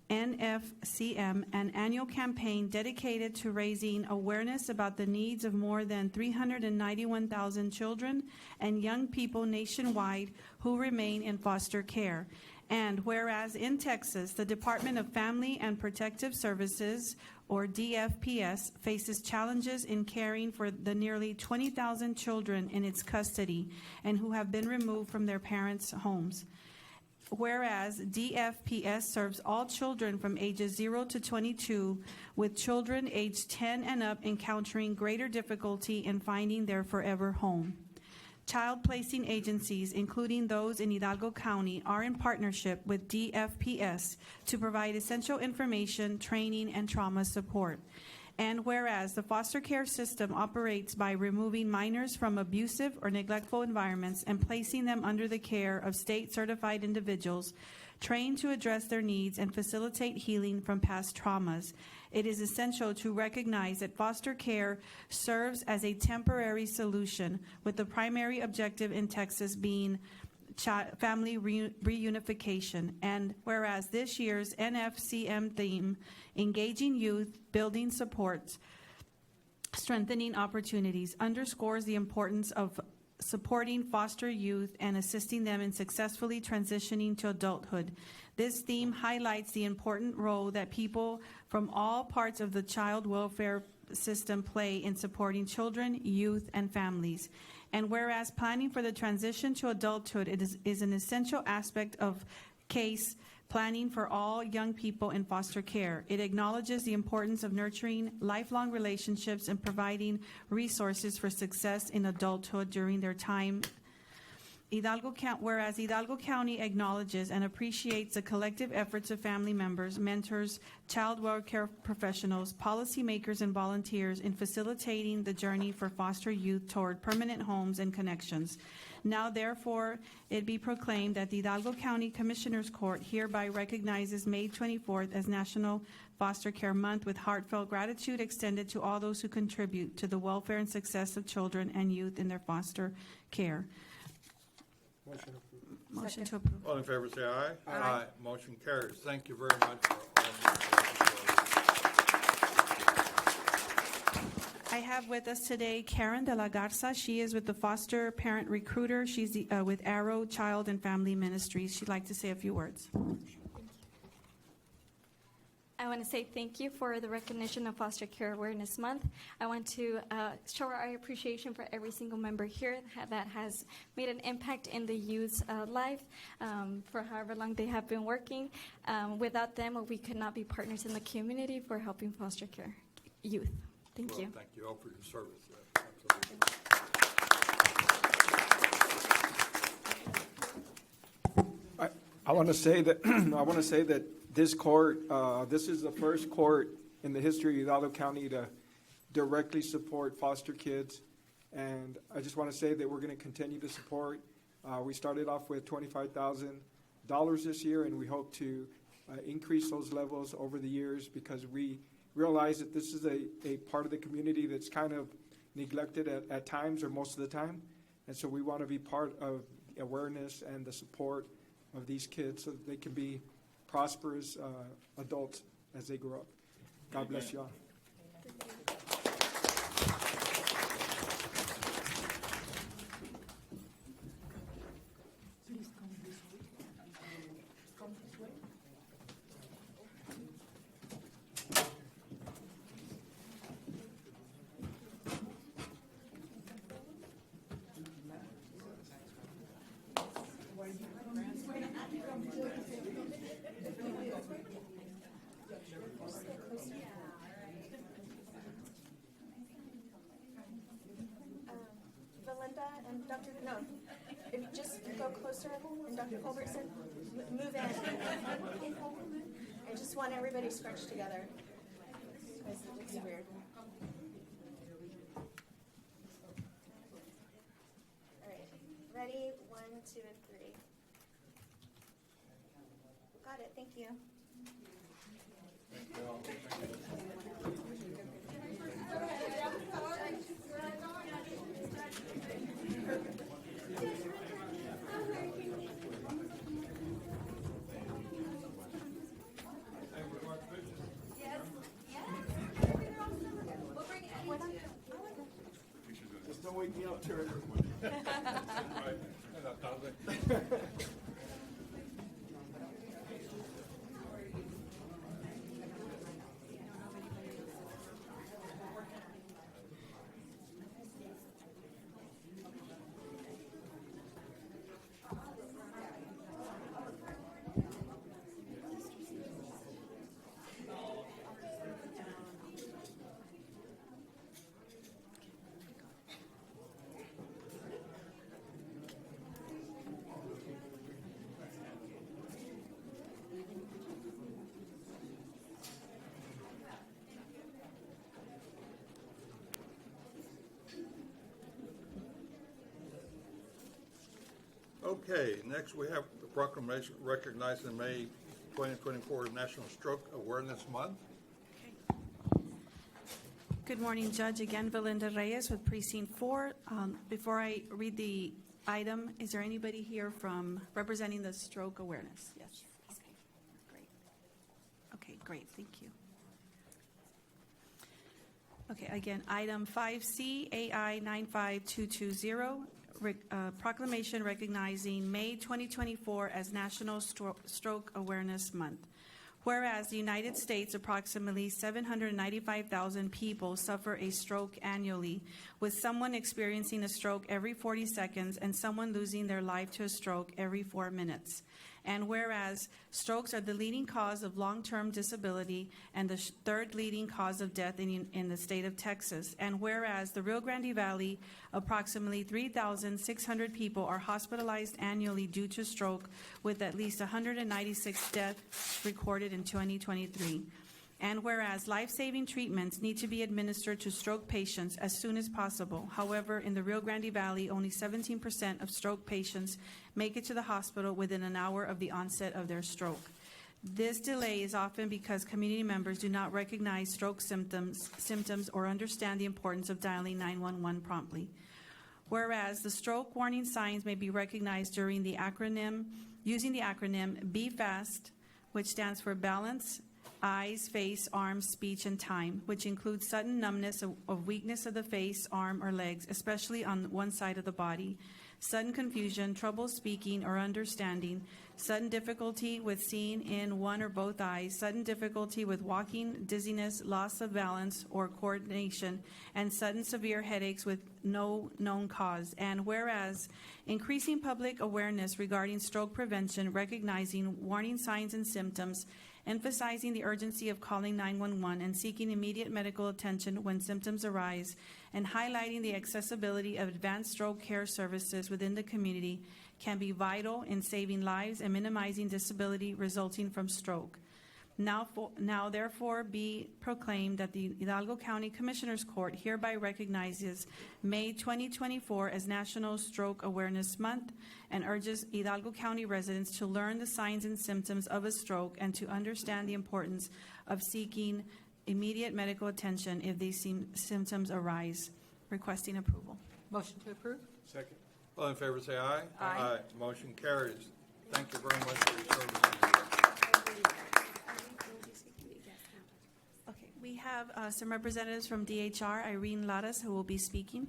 NFCM, an annual campaign dedicated to raising awareness about the needs of more than 391,000 children and young people nationwide who remain in foster care. And whereas in Texas, the Department of Family and Protective Services, or DFPS, faces challenges in caring for the nearly 20,000 children in its custody and who have been removed from their parents' homes. Whereas DFPS serves all children from ages 0 to 22, with children aged 10 and up encountering greater difficulty in finding their forever home. Child placing agencies, including those in Hidalgo County, are in partnership with DFPS to provide essential information, training, and trauma support. And whereas the foster care system operates by removing minors from abusive or neglectful environments and placing them under the care of state-certified individuals trained to address their needs and facilitate healing from past traumas, it is essential to recognize that foster care serves as a temporary solution, with the primary objective in Texas being family reunification. And whereas this year's NFCM theme, Engaging Youth, Building Supports, Strengthening Opportunities, underscores the importance of supporting foster youth and assisting them in successfully transitioning to adulthood. This theme highlights the important role that people from all parts of the child welfare system play in supporting children, youth, and families. And whereas planning for the transition to adulthood is an essential aspect of case planning for all young people in foster care, it acknowledges the importance of nurturing lifelong relationships and providing resources for success in adulthood during their time. Whereas Hidalgo County acknowledges and appreciates the collective efforts of family members, mentors, child welfare professionals, policymakers, and volunteers in facilitating the journey for foster youth toward permanent homes and connections. Now, therefore, it be proclaimed that the Hidalgo County Commissioners Court hereby recognizes May 24th as National Foster Care Month, with heartfelt gratitude extended to all those who contribute to the welfare and success of children and youth in their foster care. Motion to approve. All in favor, say aye. Aye. Motion carries. Thank you very much for all. I have with us today Karen de la Garza. She is with the Foster Parent Recruiter. She's with Arrow Child and Family Ministries. She'd like to say a few words. I want to say thank you for the recognition of Foster Care Awareness Month. I want to show our appreciation for every single member here that has made an impact in the youth's life for however long they have been working. Without them, we could not be partners in the community for helping foster care youth. Thank you. Thank you all for your service. Absolutely. I want to say that this court, this is the first court in the history of Hidalgo County to directly support foster kids, and I just want to say that we're going to continue to support. We started off with $25,000 this year, and we hope to increase those levels over the years because we realize that this is a part of the community that's kind of neglected at times or most of the time, and so we want to be part of awareness and the support of these kids so that they can be prosperous adults as they grow up. God bless you all. Belinda and Dr. No, if you just go closer, and Dr. Culbertson, move in. I just want everybody scrunched together. Because it looks weird. All right, ready? 1, 2, and 3. Got it. Thank you. Just don't wake me up, Turner. Okay, next we have the proclamation recognizing May 2024 National Stroke Awareness Month. Good morning, Judge. Again, Belinda Reyes with Precinct 4. Before I read the item, is there anybody here from representing the stroke awareness? Yes. Okay, great. Okay, great. Thank you. Okay, again, item 5C, AI 95220, proclamation recognizing May 2024 as National Stroke Awareness Month. Whereas the United States, approximately 795,000 people suffer a stroke annually, with someone experiencing a stroke every 40 seconds and someone losing their life to a stroke every 4 minutes. And whereas strokes are the leading cause of long-term disability and the third leading cause of death in the state of Texas. And whereas the Rio Grande Valley, approximately 3,600 people are hospitalized annually due to stroke, with at least 196 deaths recorded in 2023. And whereas life-saving treatments need to be administered to stroke patients as soon as possible. However, in the Rio Grande Valley, only 17% of stroke patients make it to the hospital within an hour of the onset of their stroke. This delay is often because community members do not recognize stroke symptoms or understand the importance of dialing 911 promptly. Whereas the stroke warning signs may be recognized using the acronym BFAST, which stands for balance, eyes, face, arms, speech, and time, which includes sudden numbness of weakness of the face, arm, or legs, especially on one side of the body, sudden confusion, trouble speaking or understanding, sudden difficulty with seeing in one or both eyes, sudden difficulty with walking, dizziness, loss of balance or coordination, and sudden severe headaches with no known cause. And whereas increasing public awareness regarding stroke prevention, recognizing warning signs and symptoms, emphasizing the urgency of calling 911 and seeking immediate medical attention when symptoms arise, and highlighting the accessibility of advanced stroke care services within the community can be vital in saving lives and minimizing disability resulting from stroke. Now therefore be proclaimed that the Hidalgo County Commissioners Court hereby recognizes May 2024 as National Stroke Awareness Month and urges Hidalgo County residents to learn the signs and symptoms of a stroke and to understand the importance of seeking immediate medical attention if these symptoms arise. Requesting approval. Motion to approve? Second. All in favor, say aye. Aye. Motion carries. Thank you very much for your service. Okay, we have some representatives from DHR, Irene Ladas, who will be speaking.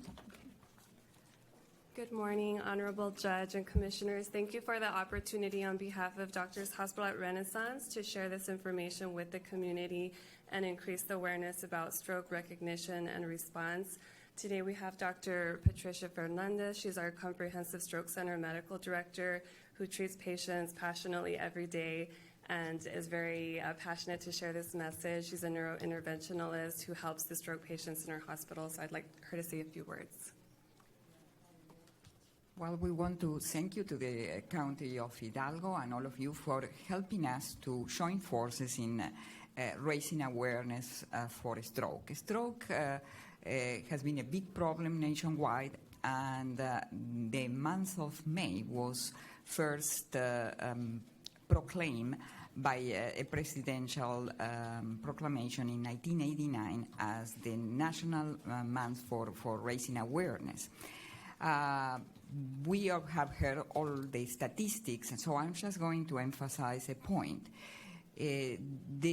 Good morning, Honorable Judge and Commissioners. Thank you for the opportunity on behalf of Doctors Hospital at Renaissance to share this information with the community and increase the awareness about stroke recognition and response. Today we have Dr. Patricia Fernandez. She's our Comprehensive Stroke Center Medical Director who treats patients passionately every day and is very passionate to share this message. She's a neurointerventionalist who helps the stroke patients in our hospital, so I'd like her to say a few words. Well, we want to thank you to the County of Hidalgo and all of you for helping us to join forces in raising awareness for stroke. Stroke has been a big problem nationwide, and the month of May was first proclaimed by a presidential proclamation in 1989 as the National Month for raising awareness. We have heard all the statistics, so I'm just going to emphasize a point. There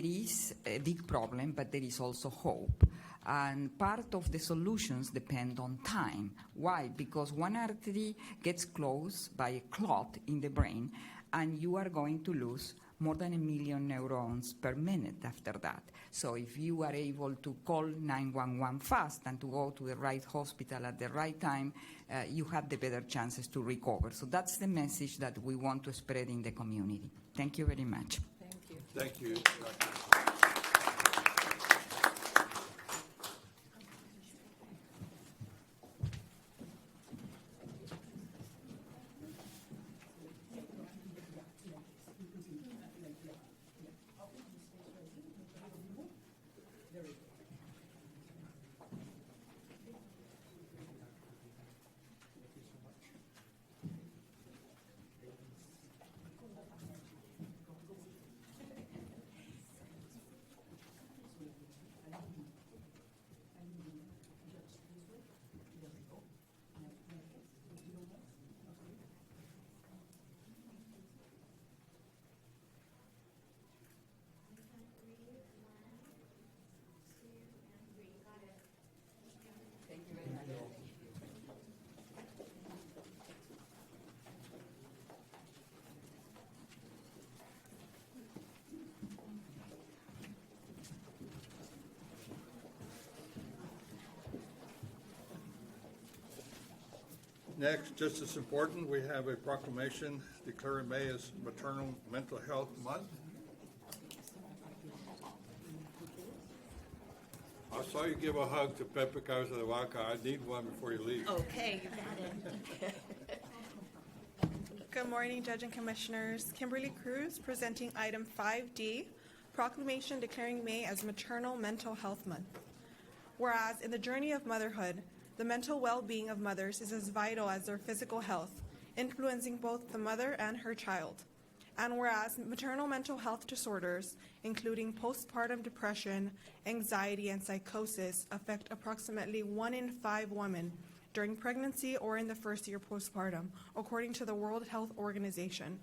is a big problem, but there is also hope. And part of the solutions depend on time. Why? Because one artery gets closed by a clot in the brain, and you are going to lose more than 1 million neurons per minute after that. So if you are able to call 911 fast and to go to the right hospital at the right time, you have the better chances to recover. So that's the message that we want to spread in the community. Thank you very much. Thank you. Next, just as important, we have a proclamation declaring May as Maternal Mental Health Month. I saw you give a hug to Pepe Cabeza de Vaca. I need one before you leave. Okay, you got it. Good morning, Judge and Commissioners. Kimberly Cruz presenting item 5D, proclamation declaring May as Maternal Mental Health Month. Whereas in the journey of motherhood, the mental well-being of mothers is as vital as their physical health, influencing both the mother and her child. And whereas maternal mental health disorders, including postpartum depression, anxiety, and psychosis, affect approximately 1 in 5 women during pregnancy or in the first year postpartum, according to the World Health Organization.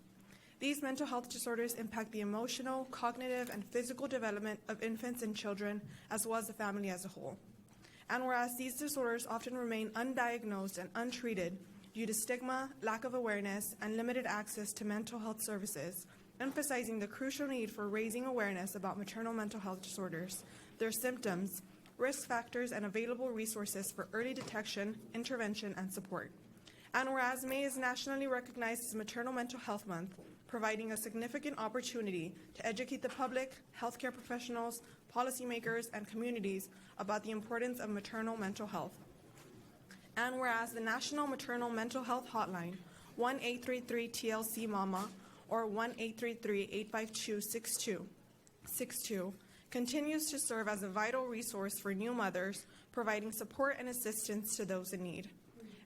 These mental health disorders impact the emotional, cognitive, and physical development of infants and children, as well as the family as a whole. And whereas these disorders often remain undiagnosed and untreated due to stigma, lack of awareness, and limited access to mental health services, emphasizing the crucial need for raising awareness about maternal mental health disorders, their symptoms, risk factors, and available resources for early detection, intervention, and support. And whereas May is nationally recognized as Maternal Mental Health Month, providing a significant opportunity to educate the public, healthcare professionals, policymakers, and communities about the importance of maternal mental health. And whereas the National Maternal Mental Health Hotline, 1-833-TLC-MAMA, or 1-833-852-6262, continues to serve as a vital resource for new mothers, providing support and assistance to those in need.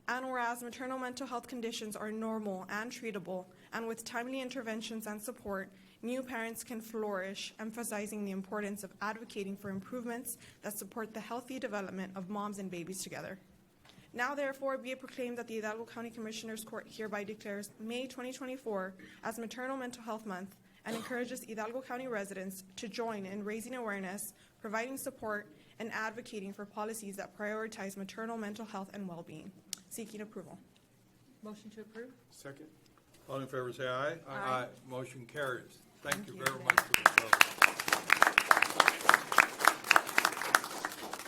And whereas maternal mental health conditions are normal and treatable, and with timely interventions and support, new parents can flourish, emphasizing the importance of advocating for improvements that support the healthy development of moms and babies together. Now, therefore, be it proclaimed that the Hidalgo County Commissioners Court hereby declares May 2024 as Maternal Mental Health Month and encourages Hidalgo County residents to join in raising awareness, providing support, and advocating for policies that prioritize maternal mental health and well-being. Seeking approval. Motion to approve? Second. All in favor say aye. Aye. Motion carries. Thank you very much for the vote.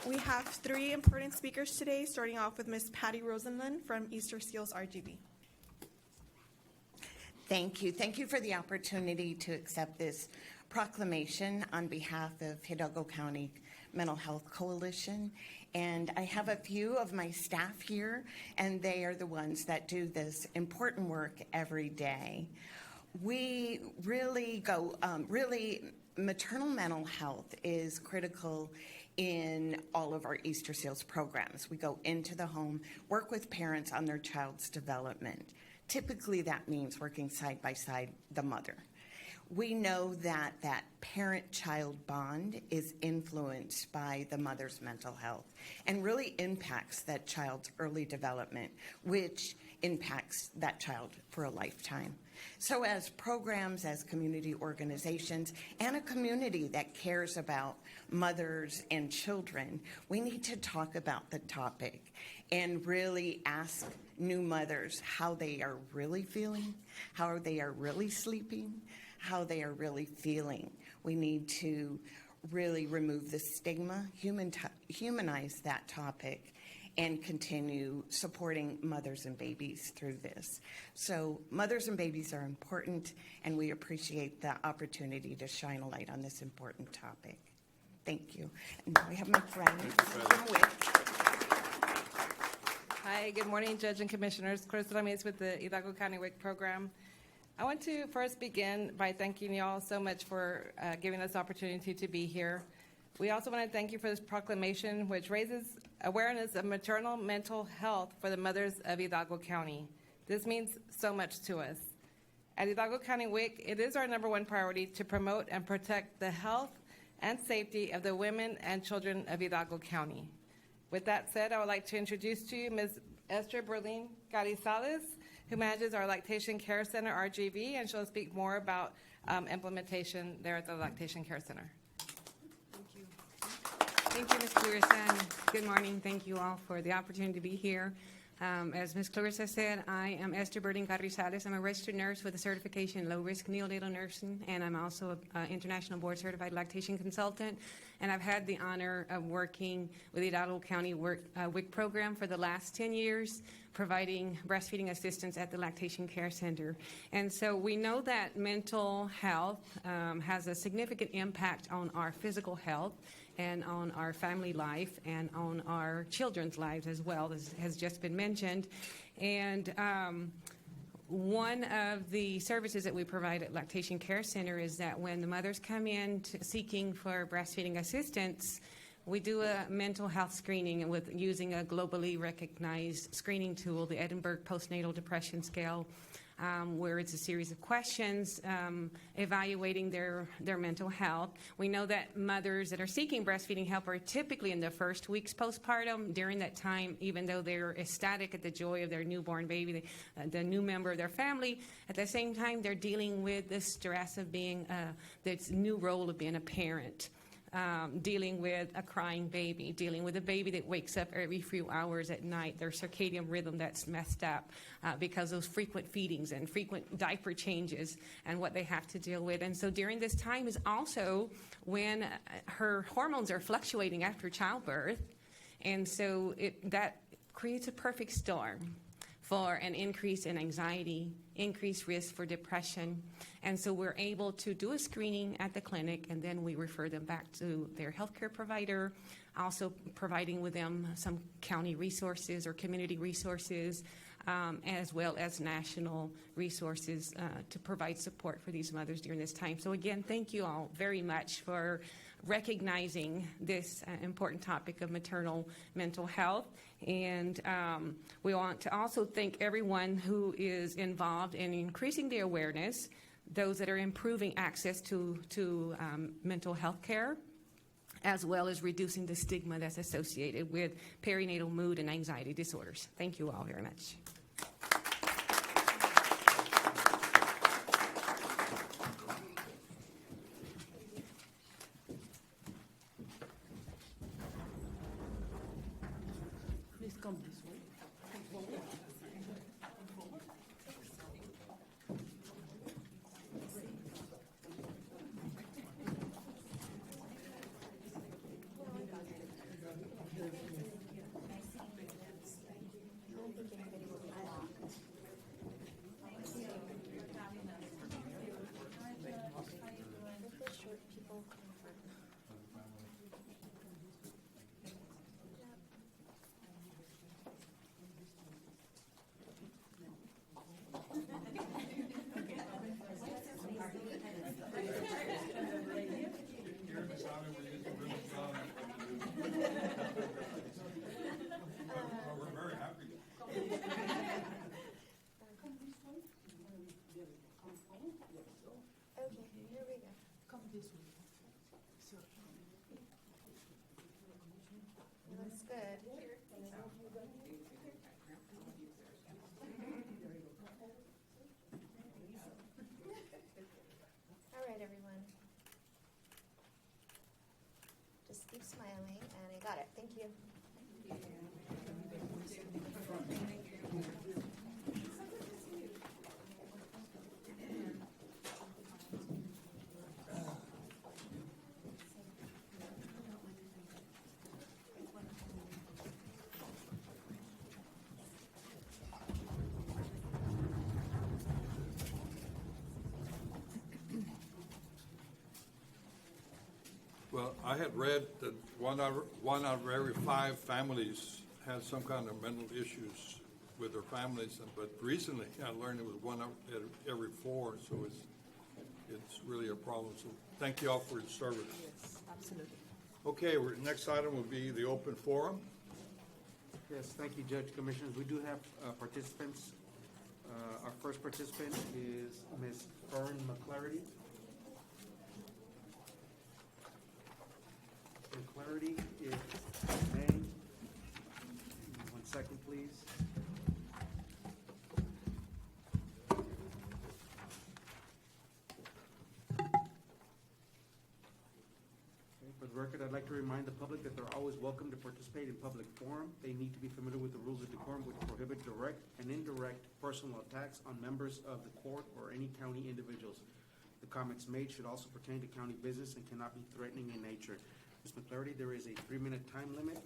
We have 3 important speakers today, starting off with Ms. Patty Rosenlund from Easter Seals RGB. Thank you. Thank you for the opportunity to accept this proclamation on behalf of Hidalgo County Mental Health Coalition. And I have a few of my staff here, and they are the ones that do this important work every day. We really maternal mental health is critical in all of our Easter Seals programs. We go into the home, work with parents on their child's development. Typically, that means working side by side the mother. We know that that parent-child bond is influenced by the mother's mental health and really impacts that child's early development, which impacts that child for a lifetime. So as programs, as community organizations, and a community that cares about mothers and children, we need to talk about the topic and really ask new mothers how they are really feeling, how they are really sleeping, how they are really feeling. We need to really remove the stigma, humanize that topic, and continue supporting mothers and babies through this. So mothers and babies are important, and we appreciate the opportunity to shine a light on this important topic. Thank you. And now we have my friend from WIC. Hi, good morning, Judge and Commissioners. Chris Ramirez with the Hidalgo County WIC program. I want to first begin by thanking you all so much for giving us the opportunity to be here. We also want to thank you for this proclamation, which raises awareness of maternal mental health for the mothers of Hidalgo County. This means so much to us. At Hidalgo County WIC, it is our #1 priority to promote and protect the health and safety of the women and children of Hidalgo County. With that said, I would like to introduce to you Ms. Esther Berlin Carizales, who manages our Lactation Care Center, RGV, and she'll speak more about implementation there at the Lactation Care Center. Thank you, Ms. Clarissa, and good morning. Thank you all for the opportunity to be here. As Ms. Clarissa said, I am Esther Berlin Carizales. I'm a registered nurse with a certification in low-risk neonatal nursing, and I'm also an international board-certified lactation consultant. And I've had the honor of working with the Hidalgo County WIC program for the last 10 years, providing breastfeeding assistance at the Lactation Care Center. And so we know that mental health has a significant impact on our physical health and on our family life and on our children's lives as well, as has just been mentioned. And one of the services that we provide at Lactation Care Center is that when the mothers come in seeking for breastfeeding assistance, we do a mental health screening with using a globally recognized screening tool, the Edinburgh Postnatal Depression Scale. where it's a series of questions evaluating their mental health. We know that mothers that are seeking breastfeeding help are typically in the first weeks postpartum. During that time, even though they're ecstatic at the joy of their newborn baby, the new member of their family, at the same time they're dealing with the stress of being this new role of being a parent. Dealing with a crying baby, dealing with a baby that wakes up every few hours at night, their circadian rhythm that's messed up because of those frequent feedings and frequent diaper changes and what they have to deal with. And so during this time is also when her hormones are fluctuating after childbirth. And so that creates a perfect storm for an increase in anxiety, increased risk for depression. And so we're able to do a screening at the clinic, and then we refer them back to their healthcare provider, also providing with them some county resources or community resources, as well as national resources to provide support for these mothers during this time. So again, thank you all very much for recognizing this important topic of maternal mental health. And we want to also thank everyone who is involved in increasing the awareness, those that are improving access to mental health care, as well as reducing the stigma that's associated with perinatal mood and anxiety disorders. Thank you all very much. Please come this way. Looks good. All right, everyone. Just keep smiling, and I got it. Thank you. Well, I had read that one out of every 5 families had some kind of mental issues with their families, but recently I learned it was 1 out of every 4, so it's really a problem. So thank you all for your service. Yes, absolutely. Okay, next item will be the open forum. Yes, thank you, Judge, Commissioners. We do have participants. Our first participant is Ms. Fern McClarity. McClarity, if you may. 1 second, please. For the record, I'd like to remind the public that they're always welcome to participate in public forum. They need to be familiar with the rules of decorum, which prohibit direct and indirect personal attacks on members of the court or any county individuals. The comments made should also pertain to county business and cannot be threatening in nature. Ms. McClarity, there is a 3-minute time limit,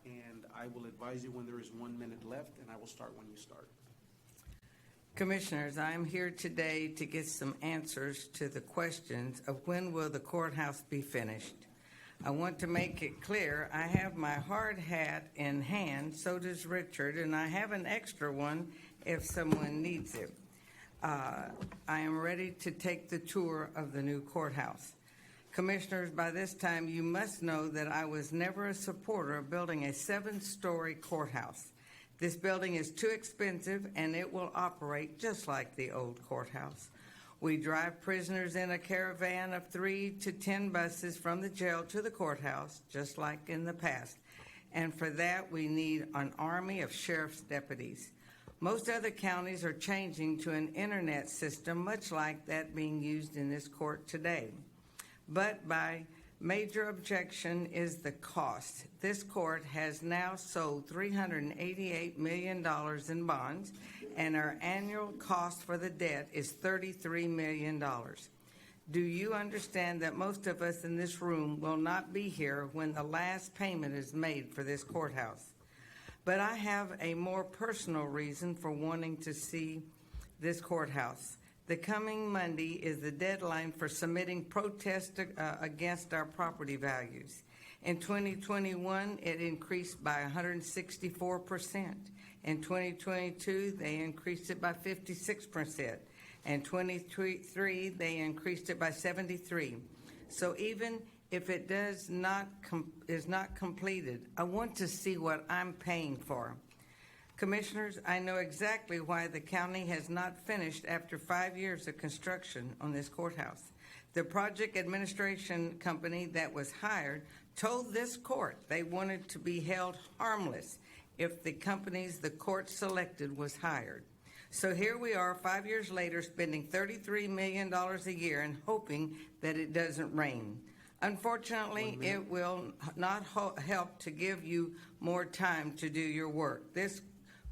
and I will advise you when there is 1 minute left, and I will start when you start. Commissioners, I am here today to get some answers to the questions of when will the courthouse be finished. I want to make it clear, I have my hard hat in hand, so does Richard, and I have an extra one if someone needs it. I am ready to take the tour of the new courthouse. Commissioners, by this time, you must know that I was never a supporter of building a 7-story courthouse. This building is too expensive, and it will operate just like the old courthouse. We drive prisoners in a caravan of 3 to 10 buses from the jail to the courthouse, just like in the past. And for that, we need an army of sheriff's deputies. Most other counties are changing to an internet system, much like that being used in this court today. But by major objection is the cost. This court has now sold $388 million in bonds, and our annual cost for the debt is $33 million. Do you understand that most of us in this room will not be here when the last payment is made for this courthouse? But I have a more personal reason for wanting to see this courthouse. The coming Monday is the deadline for submitting protests against our property values. In 2021, it increased by 164%. In 2022, they increased it by 56%. In 2023, they increased it by 73%. So even if it is not completed, I want to see what I'm paying for. Commissioners, I know exactly why the county has not finished after 5 years of construction on this courthouse. The project administration company that was hired told this court they wanted to be held harmless if the companies the court selected was hired. So here we are 5 years later spending $33 million a year and hoping that it doesn't rain. Unfortunately, it will not help to give you more time to do your work. This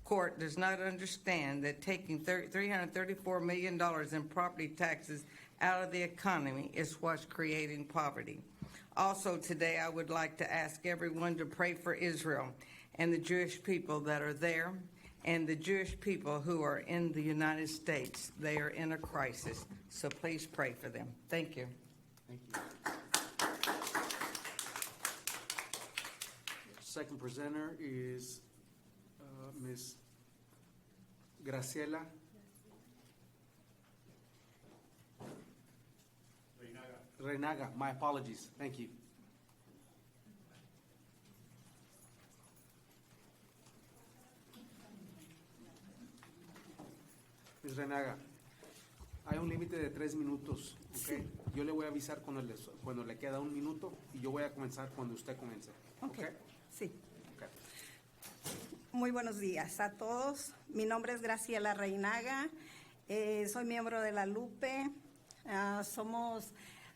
court does not understand that taking $334 million in property taxes out of the economy is what's creating poverty. Also today, I would like to ask everyone to pray for Israel and the Jewish people that are there and the Jewish people who are in the United States. They are in a crisis, so please pray for them. Thank you. Thank you. Second presenter is Ms. Graciela Reinaga. My apologies. Thank you. Ms. Reinaga, hay un límite de 3 minutos, ¿ok? Yo le voy a avisar cuando le queda 1 minuto y yo voy a comenzar cuando usted comience. Ok. Sí. Okay. Muy buenos días a todos. Mi nombre es Graciela Reinaga. Soy miembro de la Lupe. Somos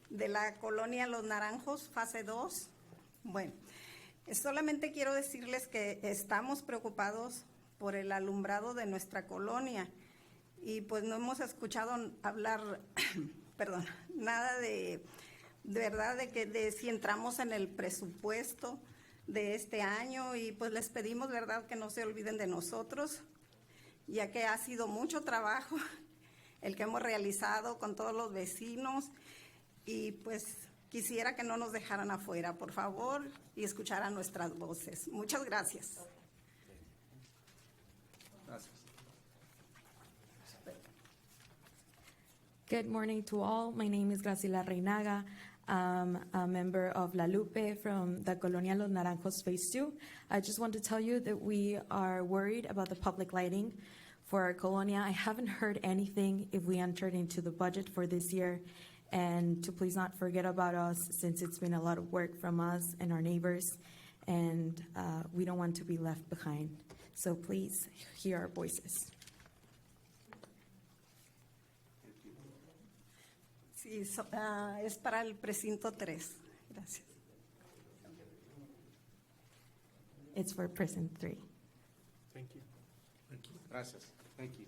de la colonia Los Naranjos, fase 2. Bueno, solamente quiero decirles que estamos preocupados por el alumbrado de nuestra colonia y pues no hemos escuchado hablar, perdón, nada de verdad de si entramos en el presupuesto de este año y pues les pedimos, verdad, que no se olviden de nosotros, ya que ha sido mucho trabajo el que hemos realizado con todos los vecinos y pues quisiera que no nos dejaran afuera, por favor, y escucharan nuestras voces. Muchas gracias. Gracias. Good morning to all. My name is Graciela Reinaga. I'm a member of La Lupe from the Colonia Los Naranjos Phase 2. I just want to tell you that we are worried about the public lighting for our colonia. I haven't heard anything if we entered into the budget for this year, and to please not forget about us since it's been a lot of work from us and our neighbors, and we don't want to be left behind. So please hear our voices. Sí, es para el precinto 3. Gracias. It's for precinct 3. Thank you. Thank you. Gracias. Thank you.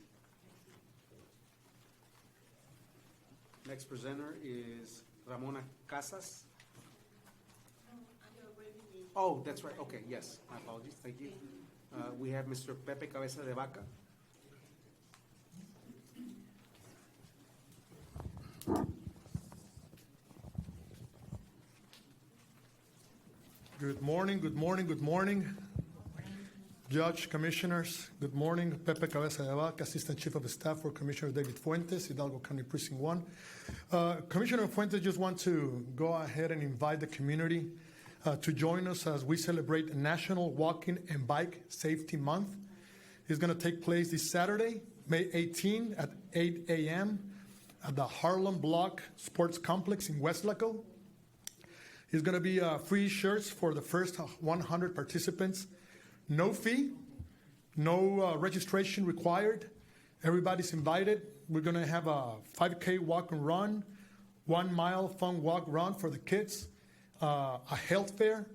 Next presenter is Ramona Casas. Oh, that's right. Okay, yes. My apologies. Thank you. We have Mr. Pepe Cabeza de Vaca. Good morning, good morning, good morning. Judge, Commissioners, good morning. Pepe Cabeza de Vaca, Assistant Chief of Staff for Commissioner David Fuentes, Hidalgo County Precinct 1. Commissioner Fuentes, just want to go ahead and invite the community to join us as we celebrate National Walking and Bike Safety Month. is going to take place this Saturday, May 18 at 8 a.m. at the Harlem Block Sports Complex in Weslaco. It's going to be free shirts for the first 100 participants. No fee, no registration required. Everybody's invited. We're going to have a 5K walk and run, 1 mile fun walk run for the kids, a health fair.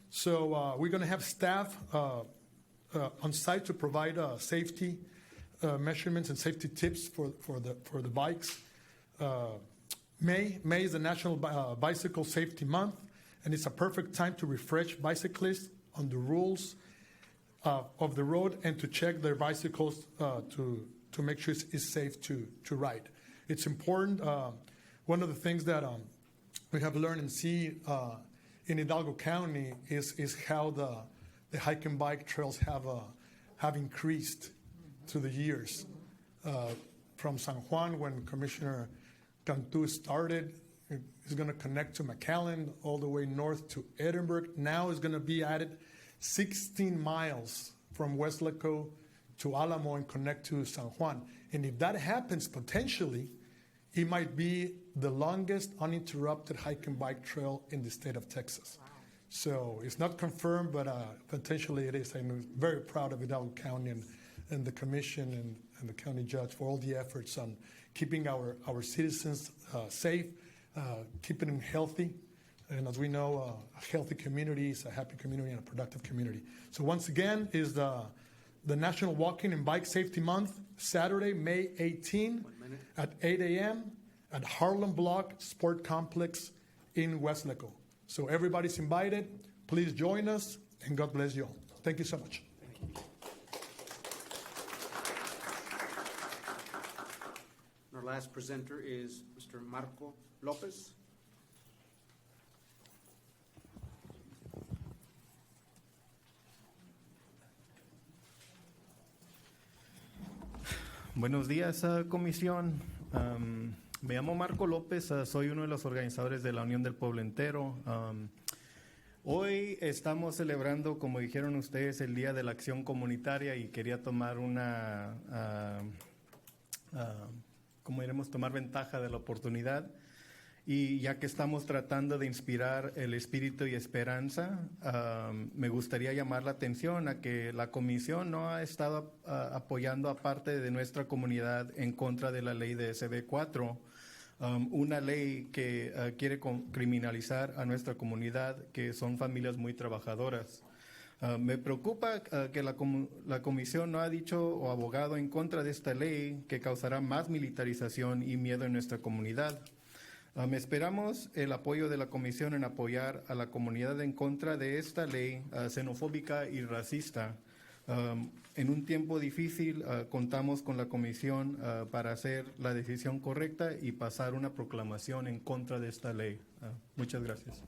So we're going to have staff on site to provide safety measurements and safety tips for the bikes. May is the National Bicycle Safety Month, and it's a perfect time to refresh bicyclists on the rules of the road and to check their bicycles to make sure it's safe to ride. It's important. One of the things that we have learned and see in Hidalgo County is how the hike and bike trails have increased through the years. From San Juan, when Commissioner Cantu started, it's going to connect to McAllen all the way north to Edinburgh. Now it's going to be added 16 miles from Weslaco to Alamo and connect to San Juan. And if that happens, potentially, it might be the longest uninterrupted hike and bike trail in the state of Texas. Wow. So it's not confirmed, but potentially it is. I'm very proud of Hidalgo County and the commission and the county judge for all the efforts on keeping our citizens safe, keeping them healthy. And as we know, a healthy community is a happy community and a productive community. So once again, is the National Walking and Bike Safety Month, Saturday, May 18 at 8 a.m. at Harlem Block Sport Complex in Weslaco. So everybody's invited. Please join us, and God bless you all. Thank you so much. Our last presenter is Mr. Marco Lopez. Buenos días, comisión. Me llamo Marco López, soy uno de los organizadores de la Unión del Pueblo Entero. Hoy estamos celebrando, como dijeron ustedes, el Día de la Acción Comunitaria y quería tomar tomar ventaja de la oportunidad. Y ya que estamos tratando de inspirar el espíritu y esperanza, me gustaría llamar la atención a que la comisión no ha estado apoyando a parte de nuestra comunidad en contra de la ley de SB4, una ley que quiere criminalizar a nuestra comunidad, que son familias muy trabajadoras. Me preocupa que la comisión no ha dicho o abogado en contra de esta ley que causará más militarización y miedo en nuestra comunidad. Esperamos el apoyo de la Comisión en apoyar a la comunidad en contra de esta ley xenofóbica y racista. En un tiempo difícil, contamos con la Comisión para hacer la decisión correcta y pasar una proclamación en contra de esta ley. Muchas gracias.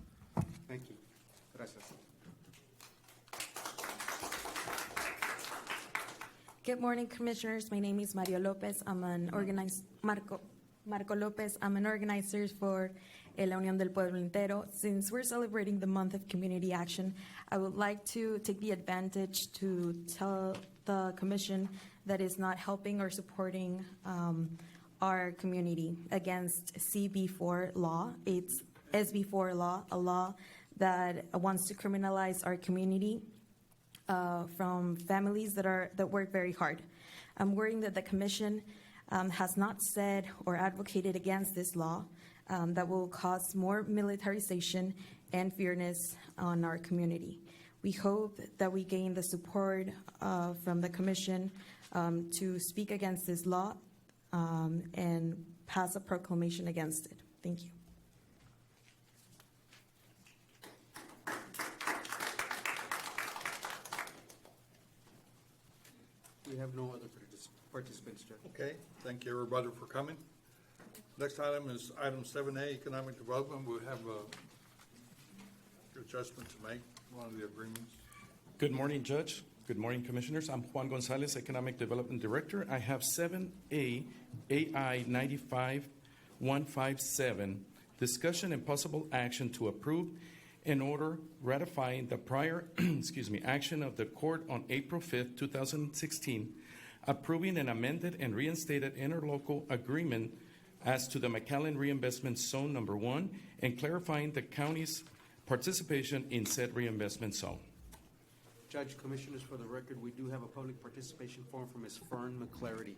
Thank you. Gracias. Good morning, Commissioners. My name is Mario Lopez. I'm an Marco Lopez. I'm an organizer for La Unión del Pueblo Entero. Since we're celebrating the month of community action, I would like to take the advantage to tell the Commission that is not helping or supporting our community against CB4 law. It's SB4 law, a law that wants to criminalize our community from families that work very hard. I'm worrying that the Commission has not said or advocated against this law that will cause more militarization and fairness on our community. We hope that we gain the support from the Commission to speak against this law and pass a proclamation against it. Thank you. We have no other participants, Judge. Okay, thank you everybody for coming. Next item is item 7A, economic development. We have an adjustment to make, one of the agreements. Good morning, Judge. Good morning, Commissioners. I'm Juan Gonzalez, Economic Development Director. I have 7A, AI 95-157, discussion and possible action to approve an order ratifying the prior action of the court on April 5th, 2016, approving an amended and reinstated interlocal agreement as to the McAllen Reinvestment Zone Number 1 and clarifying the county's participation in said reinvestment zone. Judge, Commissioners, for the record, we do have a public participation form from Ms. Fern McClarity.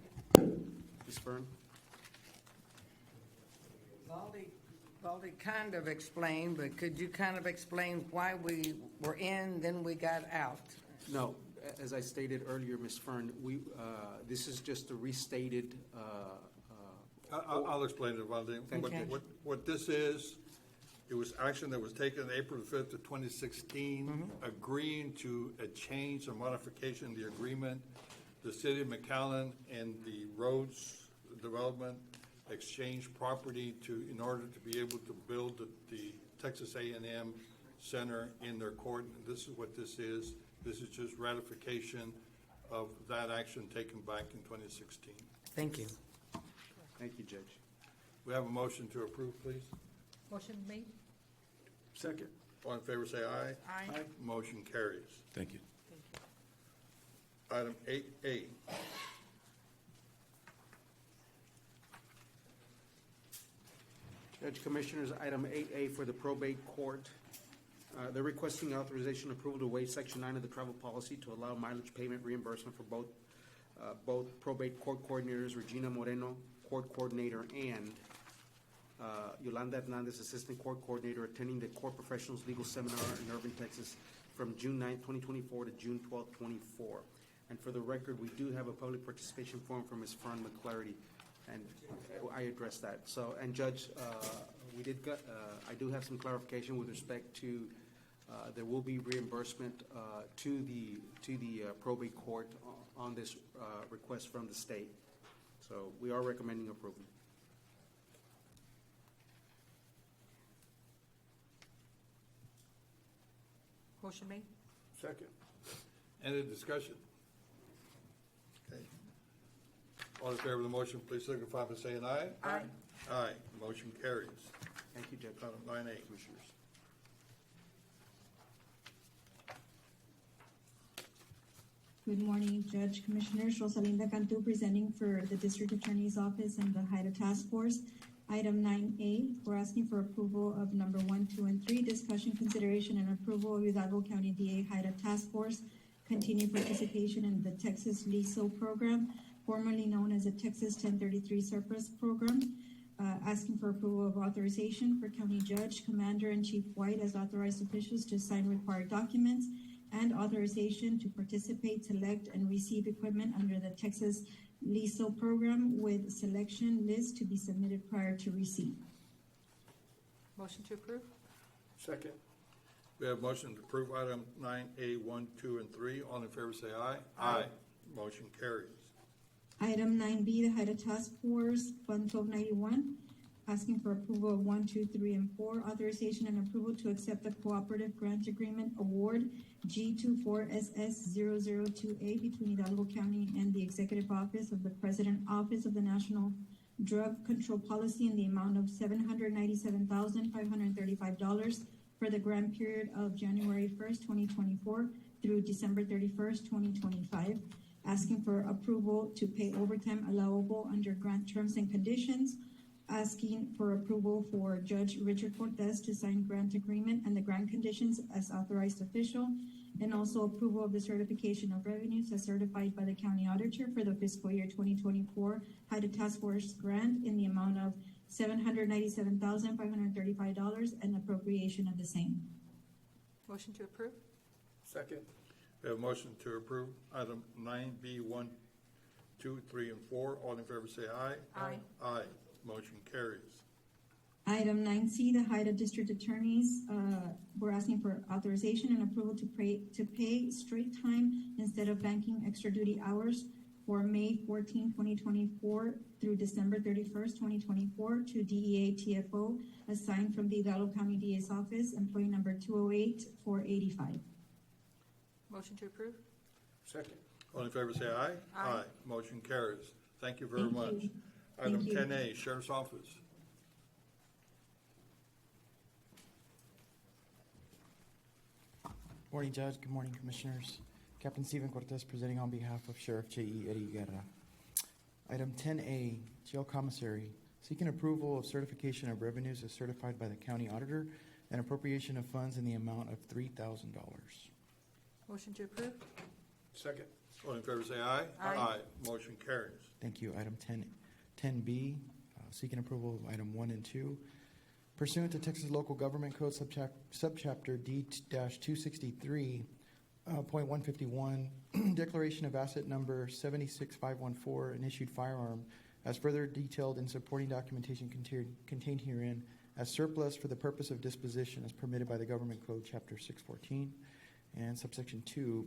Ms. Fern? Valdi kind of explained, but could you kind of explain why we were in, then we got out? No, as I stated earlier, Ms. Fern, this is just a restated. I'll explain it, Valdi. Thank you. What this is, it was action that was taken April 5th of 2016, agreeing to a change or modification in the agreement. The city of McAllen and the roads development exchanged property in order to be able to build the Texas A&M Center in their court. And this is what this is. This is just ratification of that action taken back in 2016. Thank you. Thank you, Judge. We have a motion to approve, please. Motion made. Second. All in favor, say aye. Aye. Motion carries. Thank you. Item 8A. Judge, Commissioners, item 8A for the probate court. They're requesting authorization approval to waive Section 9 of the travel policy to allow mileage payment reimbursement for both probate court coordinators, Regina Moreno, court coordinator, and Yolanda Hernandez, assistant court coordinator, attending the Court Professionals Legal Seminar in Irving, Texas, from June 9, 2024 to June 12, 2024. And for the record, we do have a public participation form from Ms. Fern McClarity, and I addressed that. So, and Judge, I do have some clarification with respect to there will be reimbursement to the probate court on this request from the state. So we are recommending approval. Motion made. Second. Any discussion? Okay. All in favor of the motion, please signify by saying aye. Aye. Aye. Motion carries. Thank you, Judge. Item 9A. Commissioners. Good morning, Judge, Commissioners. Rosalinda Cantu presenting for the District Attorney's Office and the HIDA Task Force. Item 9A, we're asking for approval of number 1, 2, and 3, discussion, consideration, and approval of Hidalgo County DA HIDA Task Force, continued participation in the Texas LISO program, formerly known as the Texas 1033 Surplus Program, asking for approval of authorization for County Judge, Commander, and Chief White as authorized officials to sign required documents, and authorization to participate, select, and receive equipment under the Texas LISO program with selection list to be submitted prior to receipt. Motion to approve. Second. We have motion to approve item 9A, 1, 2, and 3. All in favor say aye. Aye. Motion carries. Item 9B, the HIDA Task Force, Fund 1291, asking for approval of 1, 2, 3, and 4, authorization and approval to accept the Cooperative Grant Agreement Award G24SS002A between Hidalgo County and the Executive Office of the President Office of the National Drug Control Policy in the amount of $797,535 for the grant period of January 1st, 2024 through December 31st, 2025. Asking for approval to pay overtime allowable under grant terms and conditions. Asking for approval for Judge Richard Cortez to sign grant agreement and the grant conditions as authorized official, and also approval of the certification of revenues as certified by the county auditor for the fiscal year 2024 HIDA Task Force grant in the amount of $797,535 and appropriation of the same. Motion to approve. Second. We have motion to approve item 9B, 1, 2, 3, and 4. All in favor say aye. Aye. Aye. Motion carries. Item 9C, the HIDA District Attorneys, we're asking for authorization and approval to pay straight time instead of banking extra duty hours for May 14, 2024 through December 31st, 2024 to DEA TFO assigned from the Hidalgo County DA's office, employee number 208485. Motion to approve. Second. All in favor say aye. Aye. Motion carries. Thank you very Thank much. you. Item Thank you. 10A, Sheriff's Office. Morning, Judge. Good morning, Commissioners. Captain Stephen Cortez presenting on behalf of Sheriff J.E. Eddie Guerra. Item 10A, Jail Commissary, seeking approval of certification of revenues as certified by the County Auditor and appropriation of funds in the amount of $3,000. Motion to approve. Second. All in favor say aye. Aye. Motion carries. Thank you. Item 10B, seeking approval of item 1 and 2. Pursuant to Texas Local Government Code subchapter D-263.151, declaration of asset number 76514, an issued firearm, as further detailed in supporting documentation contained herein, as surplus for the purpose of disposition as permitted by the Government Code Chapter 614, and subsection 2,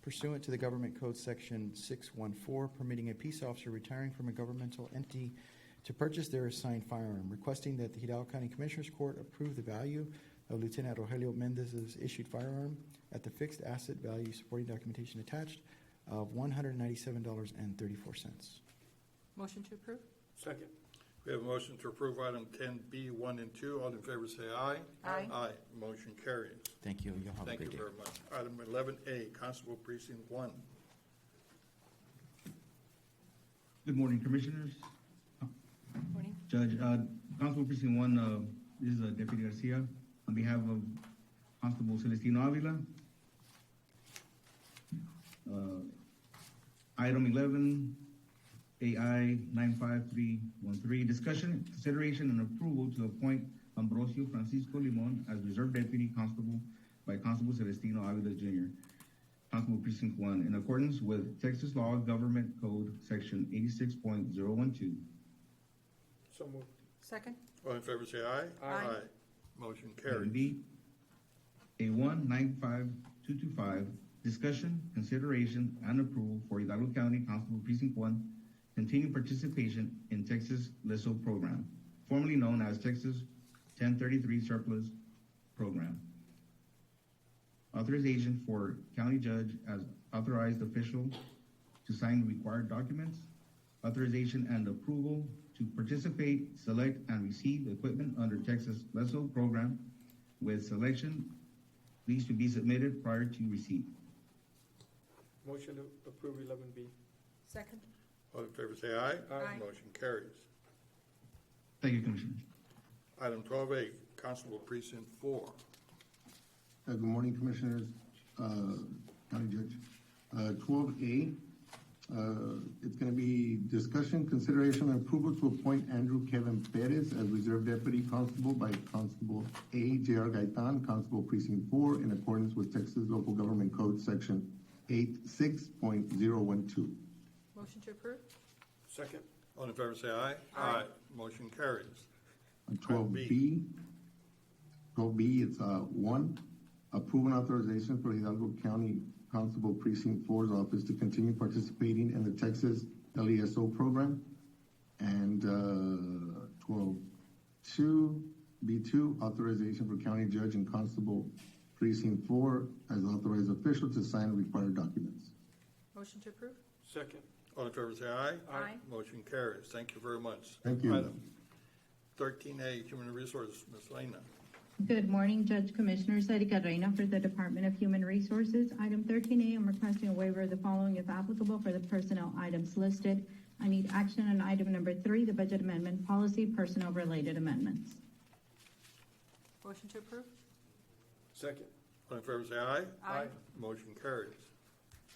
pursuant to the Government Code Section 614, permitting a peace officer retiring from a governmental entity to purchase their assigned firearm, requesting that the Hidalgo County Commissioners Court approve the value of Lieutenant Rogelio Mendez's issued firearm at the fixed asset value supporting documentation attached of $197.34. Motion to approve. Second. We have a motion to approve item 10B, 1 and 2. All in favor say aye. Aye. Aye. Motion carries. Thank you. You'll have a Thank you great day. very much. Item 11A, Constable Precinct 1. Good morning, Commissioners. Morning. Judge, Constable Precinct 1, this is Deputy Garcia on behalf of Constable Celestino Avila. Item 11, AI 95313, discussion, consideration, and approval to appoint Ambrosio Francisco Limon as Reserve Deputy Constable by Constable Celestino Avila Jr., Constable Precinct 1, in accordance with Texas Law Government Code Section 86.012. So moved. Second. All in favor say aye. Aye. Motion Item carries. B, A1 95225, discussion, consideration, and approval for Hidalgo County Constable Precinct 1, continued participation in Texas LESO program, formerly known as Texas 1033 Surplus Program. Authorization for county judge as authorized official to sign required documents, authorization and approval to participate, select, and receive equipment under Texas LESO program with selection needs to be submitted prior to receipt. Motion to approve 11B. Second. All in favor say aye. Aye. Motion carries. Thank you, Commissioners. Item 12A, Constable Precinct 4. Good morning, Commissioners, County Judge. 12A, it's going to be discussion, consideration, and approval to appoint Andrew Kevin Perez as Reserve Deputy Constable by Constable A. J.R. Gaitan, Constable Precinct 4, in accordance with Texas Local Government Code Section 86.012. Motion to approve. Second. All in favor say aye. Aye. Motion carries. 12B, it's 1, approve an authorization for Hidalgo County Constable Precinct 4's office to continue participating in the Texas LESO program. And 12.2, B2, authorization for County Judge and Constable Precinct 4 as authorized official to sign required documents. Motion to approve. Second. All in favor say aye. Aye. Motion carries. Thank you very much. Thank you. Item 13A, Human Resources, Ms. Lena. Good morning, Judge Commissioners. Erika Reina for the Department of Human Resources. Item 13A, I'm requesting a waiver of the following if applicable for the personnel items listed. I need action on item number 3, the budget amendment policy, personnel related amendments. Motion to approve. Second. All in favor say aye. Aye. Motion carries.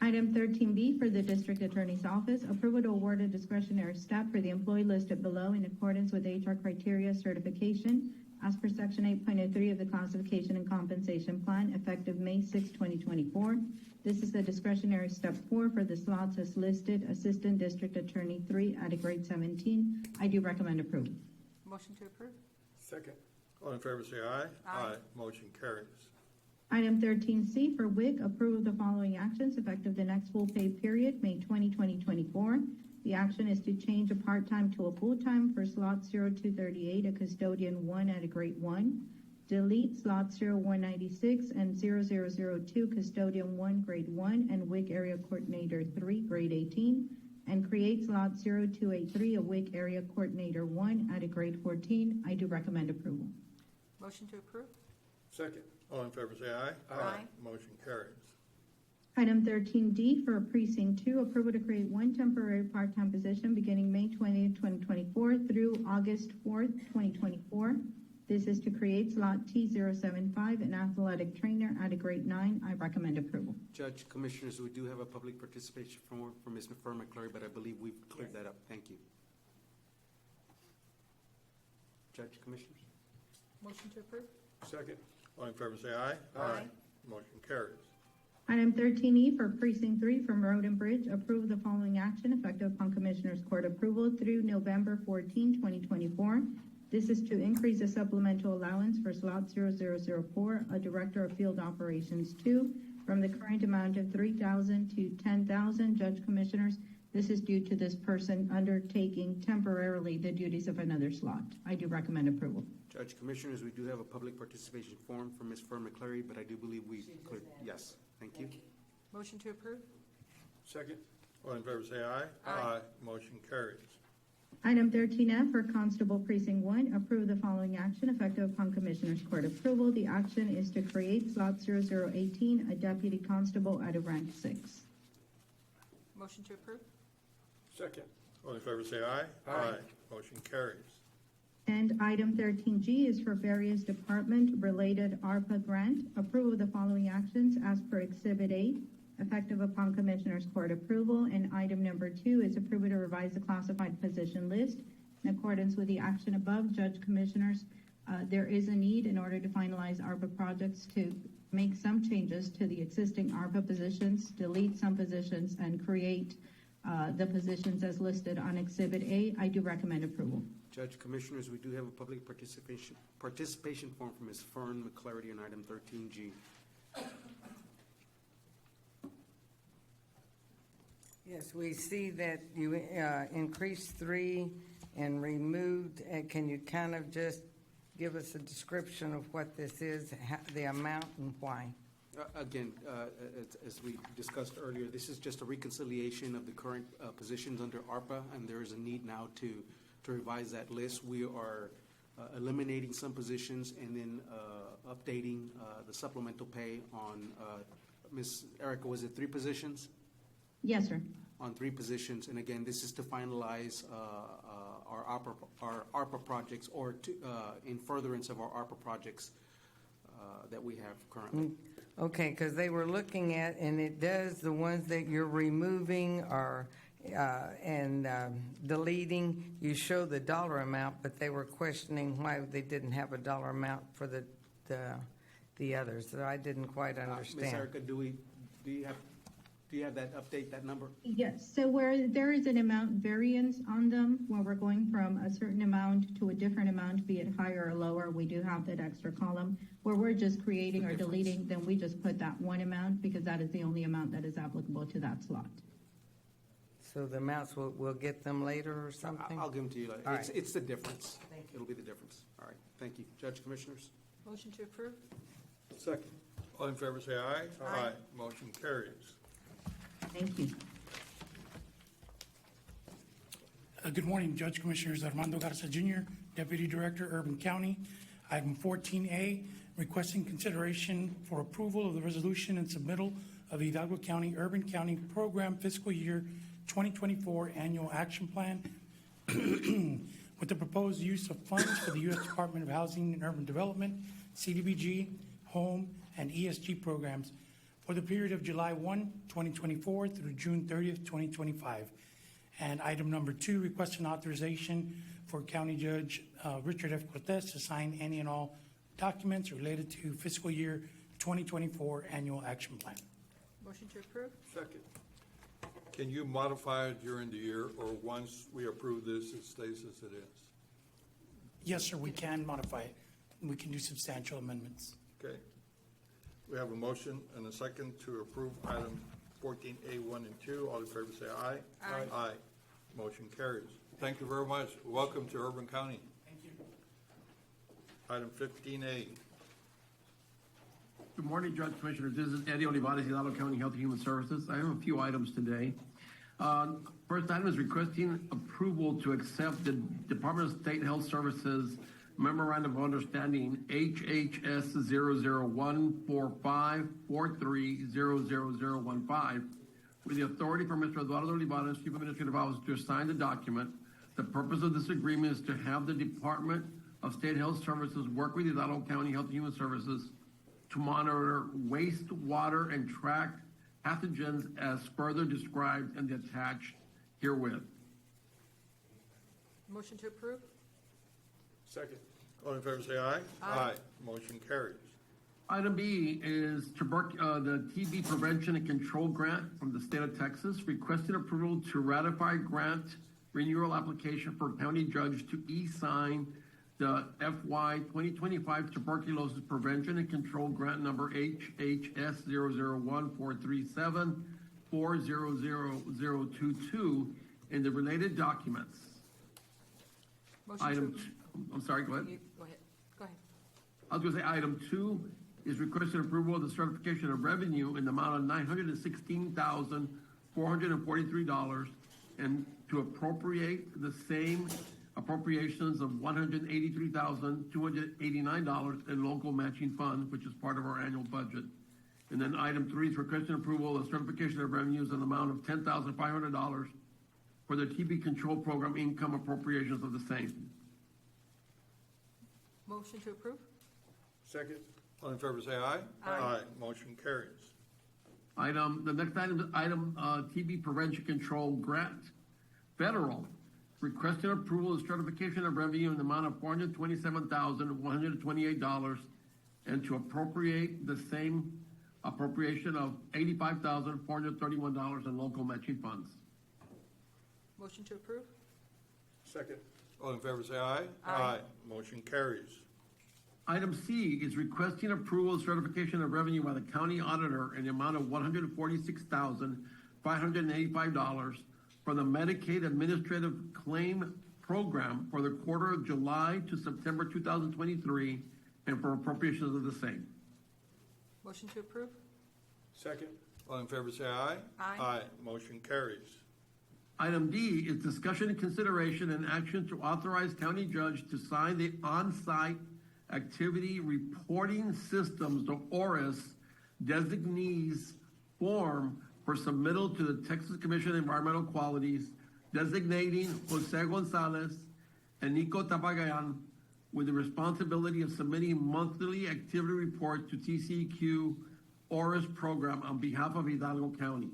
Item 13B for the District Attorney's Office, approval to award a discretionary step for the employee listed below in accordance with HR criteria certification as per Section 8.03 of the Classification and Compensation Plan, effective May 6, 2024. This is the discretionary step 4 for the slots as listed, Assistant District Attorney 3 at a grade 17. I do recommend approval. Motion to approve. Second. All in favor say aye. Aye. Motion carries. Item 13C for WIC, approve of the following actions effective the next full pay period, May 20, 2024. The action is to change a part-time to a full-time for slot 0238, a custodian 1 at a grade 1. Delete slot 0196 and 0002, custodian 1, grade 1, and WIC area coordinator 3, grade 18. And create slot 0283, a WIC area coordinator 1 at a grade 14. I do recommend approval. Motion to approve. Second. All in favor say aye. Aye. Motion carries. Item 13D for Precinct 2, approval to create one temporary part-time position beginning May 20th, 2024 through August 4th, 2024. This is to create slot T075, an athletic trainer at a grade 9. I recommend approval. Judge, Commissioners, we do have a public participation from Ms. Fern McClary, but I believe we've cleared that up. Thank you. Judge, Commissioners? Motion to approve? Second. All in favor say aye. Aye. Motion carries. Item 13E for Precinct 3 from Road and Bridge, approve the following action effective upon Commissioners Court approval through November 14, 2024. This is to increase the supplemental allowance for slot 0004, a Director of Field Operations 2, from the current amount of $3,000 to $10,000. Judge, Commissioners, this is due to this person undertaking temporarily the duties of another slot. I do recommend approval. Judge, Commissioners, we do have a public participation form from Ms. Fern McClary, but I do believe we cleared. Yes, thank you. Motion to approve? Second. All in favor say aye. Aye. Motion carries. Item 13F for Constable Precinct 1, approve the following action effective upon Commissioners Court approval. The action is to create slot 0018, a Deputy Constable at a rank 6. Motion to approve? Second. All in favor say aye. Aye. Motion carries. And item 13G is for various department-related ARPA grant. Approval of the following actions as per Exhibit A, effective upon Commissioners Court approval. And item number 2 is approval to revise the classified position list. In accordance with the action above, Judge, Commissioners, there is a need in order to finalize ARPA projects to make some changes to the existing ARPA positions, delete some positions, and create the positions as listed on Exhibit A. I do recommend approval. Judge, Commissioners, we do have a public participation form from Ms. Fern McClary on item 13G. Yes, we see that you increased 3 and removed. Can you kind of just give us a description of what this is, the amount, and why? Again, as we discussed earlier, this is just a reconciliation of the current positions under ARPA, and there is a need now to revise that list. We are eliminating some positions and then updating the supplemental pay on, Ms. Erica, was it 3 positions? Yes, sir. On 3 positions, and again, this is to finalize our ARPA projects, or in furtherance of our ARPA projects that we have currently. Okay, because they were looking at, and it does, the ones that you're removing are and deleting, you show the dollar amount, but they were questioning why they didn't have a dollar amount for the others. So I didn't quite understand. Ms. Erica, do you have that update, that number? Yes, so where there is an amount variance on them, where we're going from a certain amount to a different amount, be it higher or lower, we do have that extra column. Where we're just creating or deleting, then we just put that one amount because that is the only amount that is applicable to that slot. So the amounts, we'll get them later or something? I'll give them to you later. All right. It's the difference. Thank you. It'll be the difference. All right, thank you. Judge, Commissioners? Motion to approve? Second. All in favor say aye. Aye. Motion carries. Thank you. Good morning, Judge, Commissioners. Armando Garza Jr., Deputy Director, Urban County. Item 14A, requesting consideration for approval of the resolution and submittal of the Hidalgo County Urban County Program Fiscal Year 2024 Annual Action Plan with the proposed use of funds for the U.S. Department of Housing and Urban Development, CDBG, Home, and ESG programs for the period of July 1, 2024 through June 30th, 2025. And item number 2, requesting authorization for County Judge Richard F. Cortez to sign any and all documents related to fiscal year 2024 Annual Action Plan. Motion to approve? Second. Can you modify it during the year, or once we approve this, it stays as it is? Yes, sir, we can modify it. We can do substantial amendments. Okay. We have a motion and a second to approve item 14A 1 and 2. All in favor say aye. Aye. Aye. Motion carries. Thank you very much. Welcome to Urban County. Thank you. Item 15A. Good morning, Judge, Commissioners. This is Eddie Olivares, Hidalgo County Health and Human Services. I have a few items today. First item is requesting approval to accept the Department of State Health Services Memorandum of Understanding HHS 0014543000015 with the authority for Mr. Eduardo Olivares, Chief Administrative Officer, to sign the document. The purpose of this agreement is to have the Department of State Health Services work with Hidalgo County Health and Human Services to monitor wastewater and track pathogens as further described in the attached herewith. Motion to approve? Second. All in favor say aye. Aye. Motion carries. Item B is the TB Prevention and Control Grant from the state of Texas, requesting approval to ratify grant renewal application for county judge to e-sign the FY 2025 Tuberculosis Prevention and Control Grant number HHS 0014374000022 in the related documents. Motion to I'm sorry, go ahead. Go ahead. Go ahead. I was going to say item 2 is requesting approval of the certification of revenue in the amount of $916,443 and to appropriate the same appropriations of $183,289 in local matching funds, which is part of our annual budget. And then item 3 is requesting approval of certification of revenues in the amount of $10,500 for the TB control program income appropriations of the same. Motion to approve? Second. All in favor say aye. Aye. Motion carries. The next item is TB Prevention Control Grant, Federal, requesting approval of certification of revenue in the amount of $427,128 and to appropriate the same appropriation of $85,431 in local matching funds. Motion to approve? Second. All in favor say aye. Aye. Motion carries. Item C is requesting approval of certification of revenue by the county auditor in the amount of $146,585 for the Medicaid Administrative Claim Program for the quarter of July to September 2023 and for appropriations of the same. Motion to approve? Second. All in favor say aye. Aye. Motion carries. Item D is discussion and consideration and action to authorize county judge to sign the on-site activity reporting systems, the ORIS designees form for submittal to the Texas Commission on Environmental Qualities, designating Jose Gonzalez and Nico Tapagayan with the responsibility of submitting monthly activity reports to TCEQ ORIS program on behalf of Hidalgo County.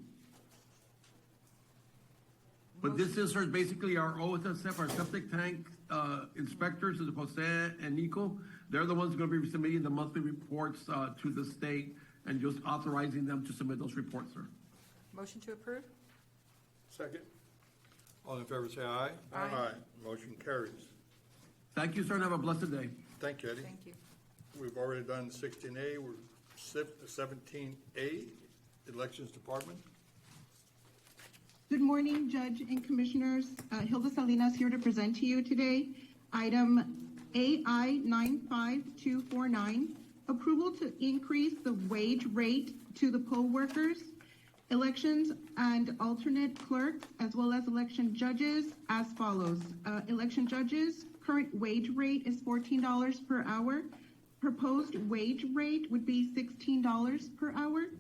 But this is basically our OSSF, our septic tank inspectors, Jose and Nico. They're the ones going to be submitting the monthly reports to the state and just authorizing them to submit those reports, sir. Motion to approve? Second. All in favor say aye. Aye. Motion carries. Thank you, sir, and have a blessed day. Thank you, Eddie. Thank you. We've already done 16A. We're 17A, Elections Department. Good morning, Judge and Commissioners. Hilda Salinas here to present to you today. Item AI 95249, approval to increase the wage rate to the poll workers, elections and alternate clerks, as well as election judges as follows. Election judges, current wage rate is $14 per hour. Proposed wage rate would be $16 per hour.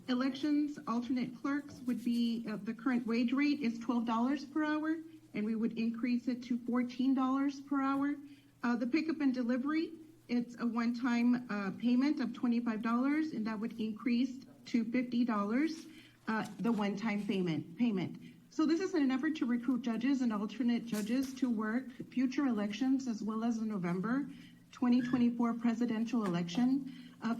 Elections alternate clerks would be, the current wage rate is $12 per hour, and we would increase it to $14 per hour. The pickup and delivery, it's a one-time payment of $25, and that would increase to $50, the one-time payment. So this is in an effort to recruit judges and alternate judges to work future elections as well as the November 2024 presidential election.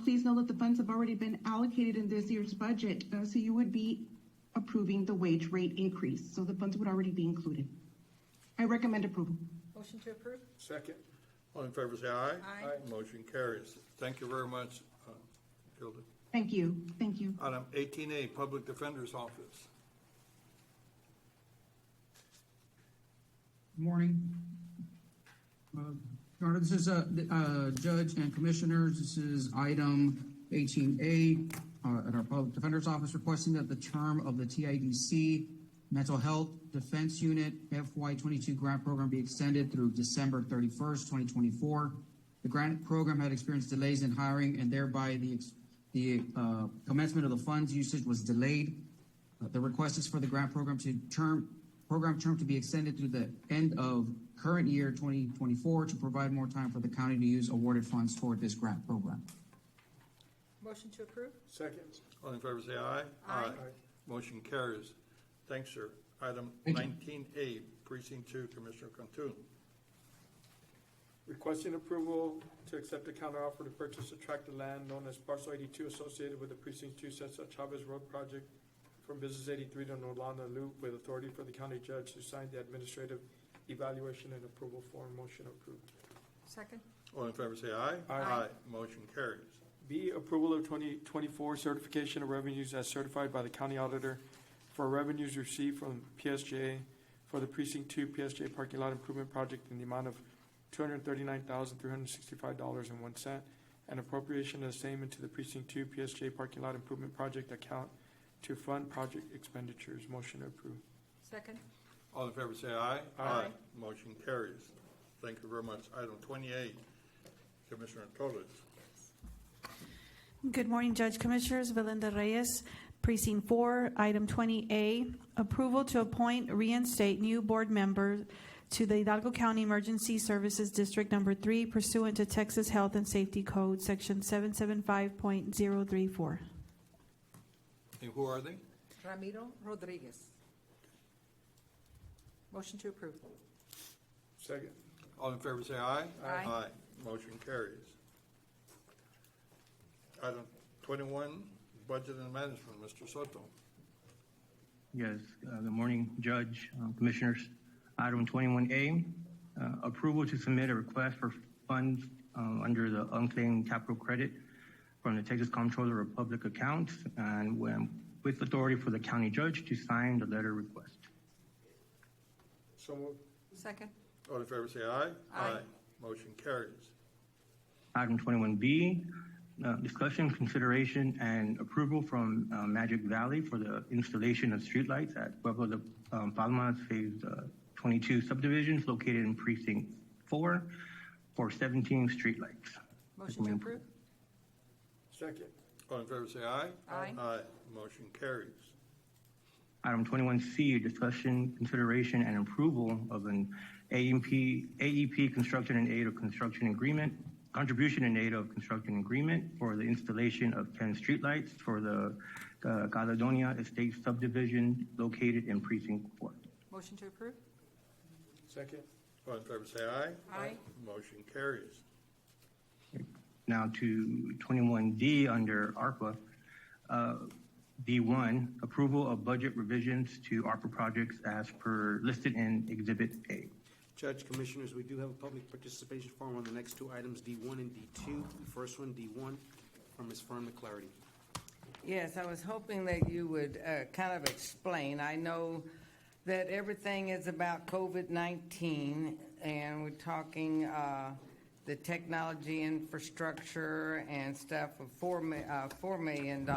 Please know that the funds have already been allocated in this year's budget, so you would be approving the wage rate increase. So the funds would already be included. I recommend approval. Motion to approve? Second. All in favor say aye. Aye. Motion carries. Thank you very much, Hilda. Thank you. Thank you. Item 18A, Public Defender's Office. Good morning. Your Honor, this is Judge and Commissioners. This is item 18A at our Public Defender's Office, requesting that the term of the TIDC Mental Health Defense Unit FY22 grant program be extended through December 31st, 2024. The grant program had experienced delays in hiring, and thereby the commencement of the funds usage was delayed. The request is for the grant program term to be extended through the end of current year 2024 to provide more time for the county to use awarded funds toward this grant program. Motion to approve? Second. All in favor say aye. Aye. Motion carries. Thanks, sir. Item Thank you. 19A, Precinct 2, Commissioner Cantu. Requesting approval to accept a counteroffer to purchase a tract of land known as Parcel 82 associated with the Precinct 2 Cesar Chavez Road project from Business 83 to Nolanda Loop with authority for the county judge to sign the administrative evaluation and approval form. Motion approved. Second? All in favor say aye. Aye. Motion carries. B, approval of 2024 certification of revenues as certified by the county auditor for revenues received from PSJ for the Precinct 2 PSJ parking lot improvement project in the amount of $239,365.01 and appropriation of the same into the Precinct 2 PSJ parking lot improvement project account to fund project expenditures. Motion approved. Second? All in favor say aye. Aye. Motion carries. Thank you very much. Item 28, Commissioner Torres. Good morning, Judge Commissioners. Belinda Reyes, Precinct 4, Item 20A, approval to appoint, reinstate new board member to the Hidalgo County Emergency Services District Number 3 pursuant to Texas Health and Safety Code, Section 775.034. And who are they? Ramiro Rodriguez. Motion to approve? Second. All in favor say aye. Aye. Motion carries. Item 21, Budget and Management, Mr. Soto. Yes, good morning, Judge, Commissioners. Item 21A, approval to submit a request for funds under the unclaimed capital credit from the Texas Comptroller of Public Accounts and with authority for the county judge to sign the letter request. So moved. Second? All in favor say aye. Aye. Motion carries. Item 21B, discussion, consideration, and approval from Magic Valley for the installation of streetlights at Pueblo de Palmas Phase 22 subdivisions located in Precinct 4 for 17 streetlights. Motion to approve? Second. All in favor say aye. Aye. Motion carries. Item 21C, discussion, consideration, and approval of an AEP construction and aid of construction agreement, contribution and aid of construction agreement for the installation of 10 streetlights for the Caledonia Estate subdivision located in Precinct 4. Motion to approve? Second. All in favor say aye. Aye. Motion carries. Now to 21D under ARPA. D1, approval of budget revisions to ARPA projects as per listed in Exhibit A. Judge, Commissioners, we do have a public participation forum on the next two items, D1 and D2. The first one, D1, from Ms. Fern McClarity. Yes, I was hoping that you would kind of explain. I know that everything is about COVID-19, and we're talking the technology infrastructure and stuff of $4 million.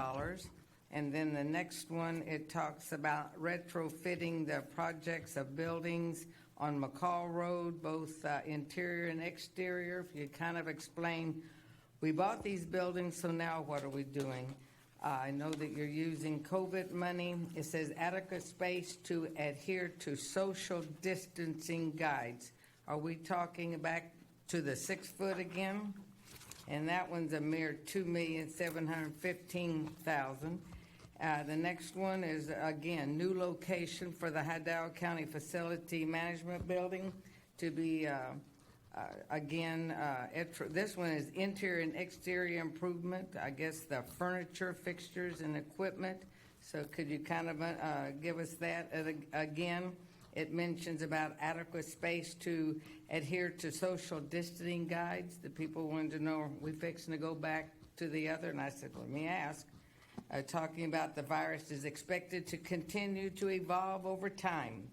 And then the next one, it talks about retrofitting the projects of buildings on McCall Road, both interior and exterior. If you kind of explain, we bought these buildings, so now what are we doing? I know that you're using COVID money. It says adequate space to adhere to social distancing guides. Are we talking back to the 6 foot again? And that one's a mere $2,715,000. The next one is, again, new location for the Hidalgo County Facility Management Building to be, this one is interior and exterior improvement, I guess the furniture, fixtures, and equipment. So could you kind of give us that? Again, it mentions about adequate space to adhere to social distancing guides. The people wanted to know, are we fixing to go back to the other? And I said, let me ask. Talking about the virus is expected to continue to evolve over time.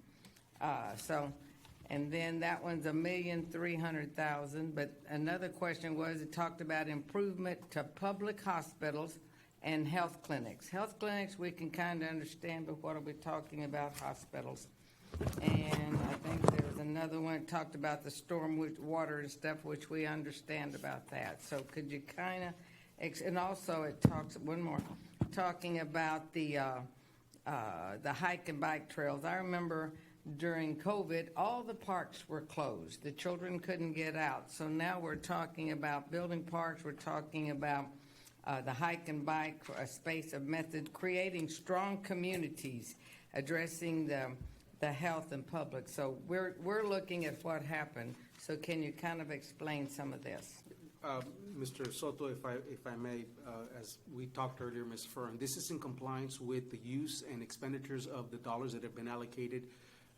And then that one's $1,300,000. But another question was, it talked about improvement to public hospitals and health clinics. Health clinics, we can kind of understand, but what are we talking about? Hospitals. And I think there's another one that talked about the storm water and stuff, which we understand about that. So could you kind of, and also it talks, one more, talking about the hike and bike trails. I remember during COVID, all the parks were closed. The children couldn't get out. So now we're talking about building parks. We're talking about the hike and bike, a space of method, creating strong communities, addressing the health and public. So we're looking at what happened. So can you kind of explain some of this? Mr. Soto, if I may, as we talked earlier, Ms. Fern, this is in compliance with the use and expenditures of the dollars that have been allocated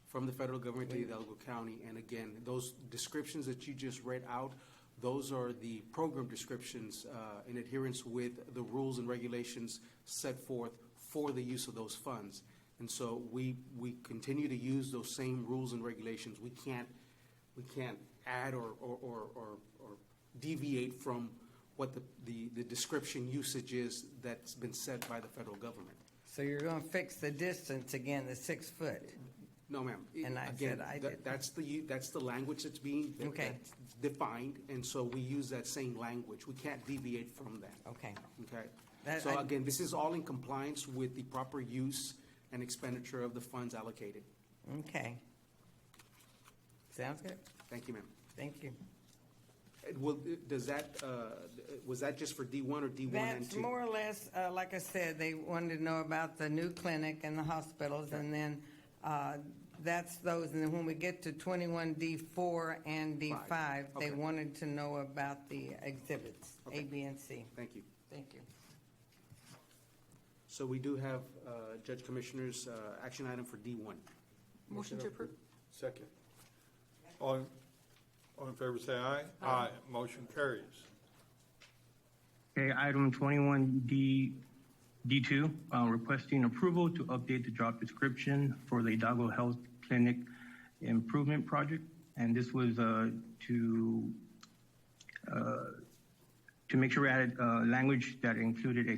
from the federal government to Hidalgo County. And again, those descriptions that you just read out, those are the program descriptions in adherence with the rules and regulations set forth for the use of those funds. And so we continue to use those same rules and regulations. We can't add or deviate from what the description usage is that's been set by the federal government. So you're going to fix the distance again, the 6 foot? No, ma'am. And I Again, said I did. that's the language that's being Okay. that's defined, and so we use that same language. We can't deviate from that. Okay. Okay. So again, this is all in compliance with the proper use and expenditure of the funds allocated. Okay. Sounds good. Thank you, ma'am. Thank you. Does that, was that just for D1 or D1 and That's 2? more or less, like I said, they wanted to know about the new clinic and the hospitals, and then that's those. And then when we get to 21D4 and D5, they wanted to know about the exhibits, A, B, and C. Thank you. Thank you. So we do have, Judge Commissioners, action item for D1. Motion to approve. Second. All in favor say aye. Aye. Motion carries. Okay, item 21D2, requesting approval to update the job description for the Hidalgo Health Clinic Improvement Project. And this was to make sure we added language that included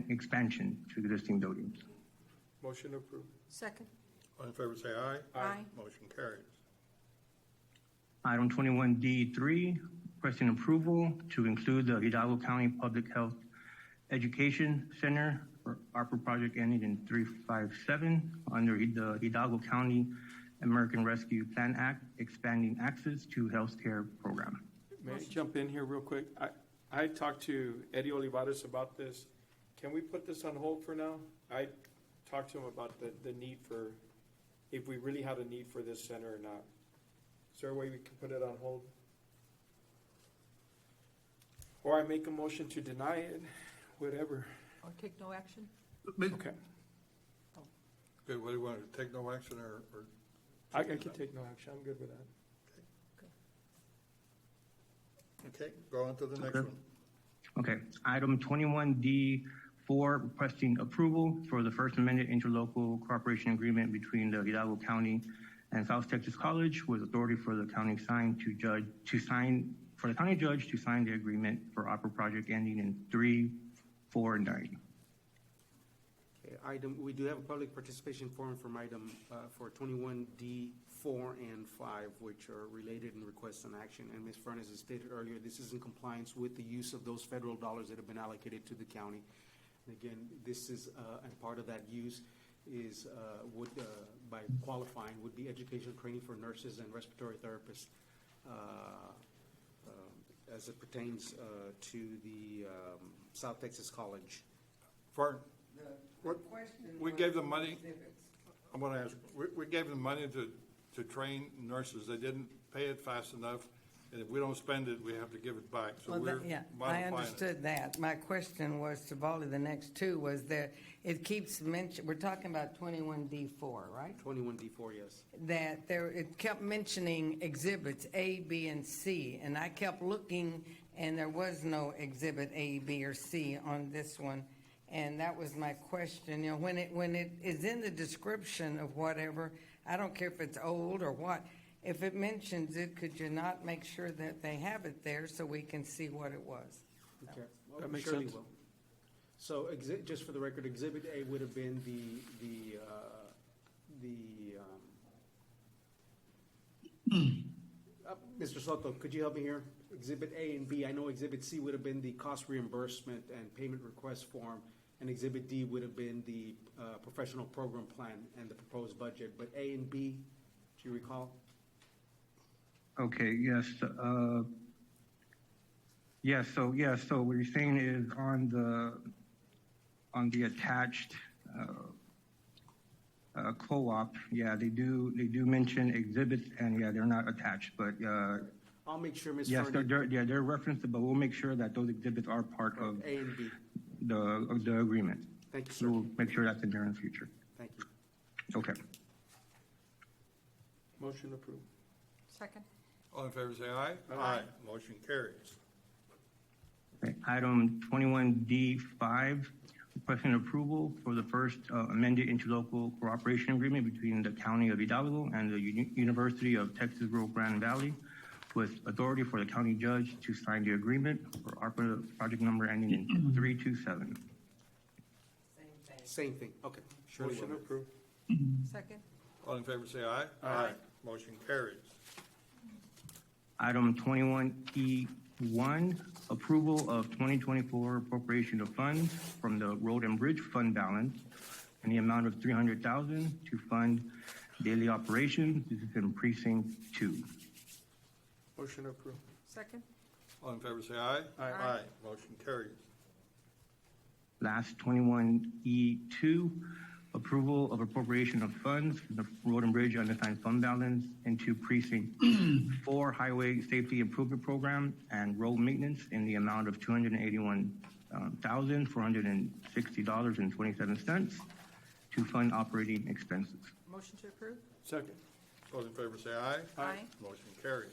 expansion to existing buildings. Motion approved. Second. All in favor say aye. Aye. Motion carries. Item 21D3, requesting approval to include the Hidalgo County Public Health Education Center for ARPA project ending in 357 under the Hidalgo County American Rescue Plan Act, expanding access to healthcare program. May I jump in here real quick? I talked to Eddie Olivares about this. Can we put this on hold for now? I talked to him about the need for, if we really had a need for this center or not. Is there a way we can put it on hold? Or I make a motion to deny it, whatever. Or take no action? Okay. Okay, what do you want, to take no action or? I can take no action. I'm good with that. Okay, go on to the next one. Okay, item 21D4, requesting approval for the First Amendment interlocal cooperation agreement between the Hidalgo County and South Texas College, with authority for the county for the county judge to sign the agreement for ARPA project ending in 3/4/90. Okay, we do have a public participation forum from item for 21D4 and 5, which are related and requests an action. And Ms. Furness has stated earlier, this is in compliance with the use of those federal dollars that have been allocated to the county. And again, this is, and part of that use is, by qualifying, would be educational training for nurses and respiratory therapists as it pertains to the South Texas College. Fern, we gave them money. I'm going to ask, we gave them money to train nurses. They didn't pay it fast enough, and if we don't spend it, we have to give it back. So we're Yeah, I modifying it. understood that. My question was to Volley, the next two, was that it keeps mention, we're talking about 21D4, right? 21D4, yes. That it kept mentioning exhibits A, B, and C, and I kept looking, and there was no exhibit A, B, or C on this one. And that was my question. You know, when it is in the description of whatever, I don't care if it's old or what, if it mentions it, could you not make sure that they have it there so we can see what it was? Okay. That makes Surely sense. will. So just for the record, Exhibit A would have been Mr. Soto, could you help me here? Exhibit A and B, I know Exhibit C would have been the cost reimbursement and payment request form, and Exhibit D would have been the professional program plan and the proposed budget, but A and B, do you recall? Okay, yes. So what you're saying is on the attached co-op, yeah, they do mention exhibits, and yeah, they're not attached, but I'll make sure, Ms. yes, Fernie. they're referenced, but we'll make sure that those exhibits are part of A and B. the agreement. Thank you, sir. We'll make sure that's in there in the future. Thank you. Okay. Motion approved. Second. All in favor, say aye. Aye. Motion carries. Okay. Item 21D5, requesting approval for the first amended interlocal cooperation agreement between the County of Hidalgo and the University of Texas Rio Grande Valley, with authority for the county judge to sign the agreement for ARPA project number ending in 327. Same thing, okay. Motion approved. Second. All in favor, say aye. Aye. Motion carries. Item 21E1, approval of 2024 appropriation of funds from the Road and Bridge Fund balance in the amount of $300,000 to fund daily operations. This is in Precinct 2. Motion approved. Second. All in favor, say aye. Aye. Motion carries. Last 21E2, approval of appropriation of funds from the Road and Bridge unassigned fund balance into Precinct 4 Highway Safety Improvement Program and road maintenance in the amount of $281,460.27 to fund operating expenses. Motion to approve. Second. All in favor, say aye. Aye. Motion carries.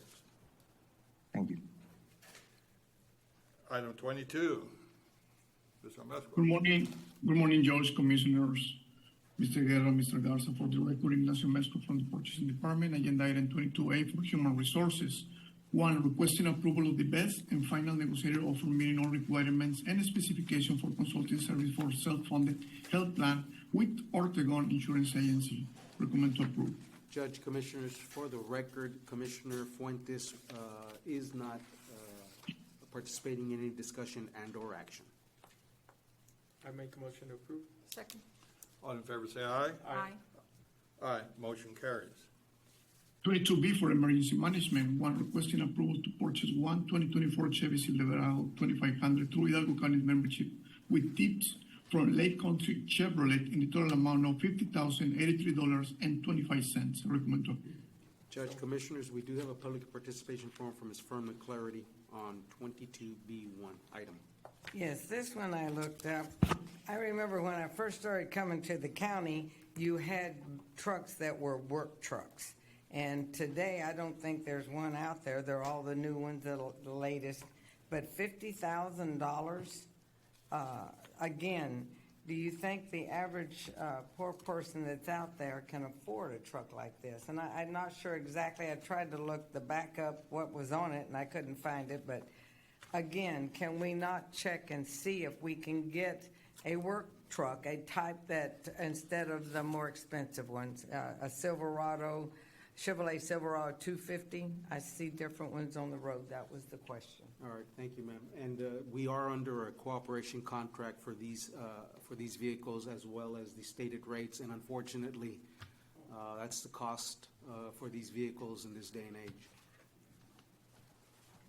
Thank you. Item 22. Mr. Amezcua. Good morning, Judge, Commissioners, Mr. Guerra, Mr. Garza. For the record, Ignacio Mesco from the Purchasing Department. Agenda item 22A for Human Resources. 1, requesting approval of the best and final negotiated offer meeting all requirements and specification for consulting service for self-funded health plan with Ortegon Insurance Agency. Recommend to approve. Judge, Commissioners, for the record, Commissioner Fuentes is not participating in any discussion and/or action. I make a motion to approve. Second. All in favor, say aye. Aye. Aye. Motion carries. 22B for emergency management. 1, requesting approval to purchase 2024 Chevy Silverado 2500 through Hidalgo County membership with tips from Lake Country Chevrolet in the total amount of $50,083.25. Recommend to approve. Judge, Commissioners, we do have a public participation form from Ms. Fern McClarity on 22B1 item. Yes, this one I looked up. I remember when I first started coming to the county, you had trucks that were work trucks. And today, I don't think there's one out there. They're all the new ones, the latest. But $50,000, again, do you think the average poor person that's out there can afford a truck like this? And I'm not sure exactly. I tried to look the back up what was on it, and I couldn't find it. But again, can we not check and see if we can get a work truck, a type that, instead of the more expensive ones, a Silverado, Chevrolet Silverado 250? I see different ones on the road. That was the question. All right, thank you, ma'am. And we are under a cooperation contract for these vehicles as well as the stated rates, and unfortunately, that's the cost for these vehicles in this day and age.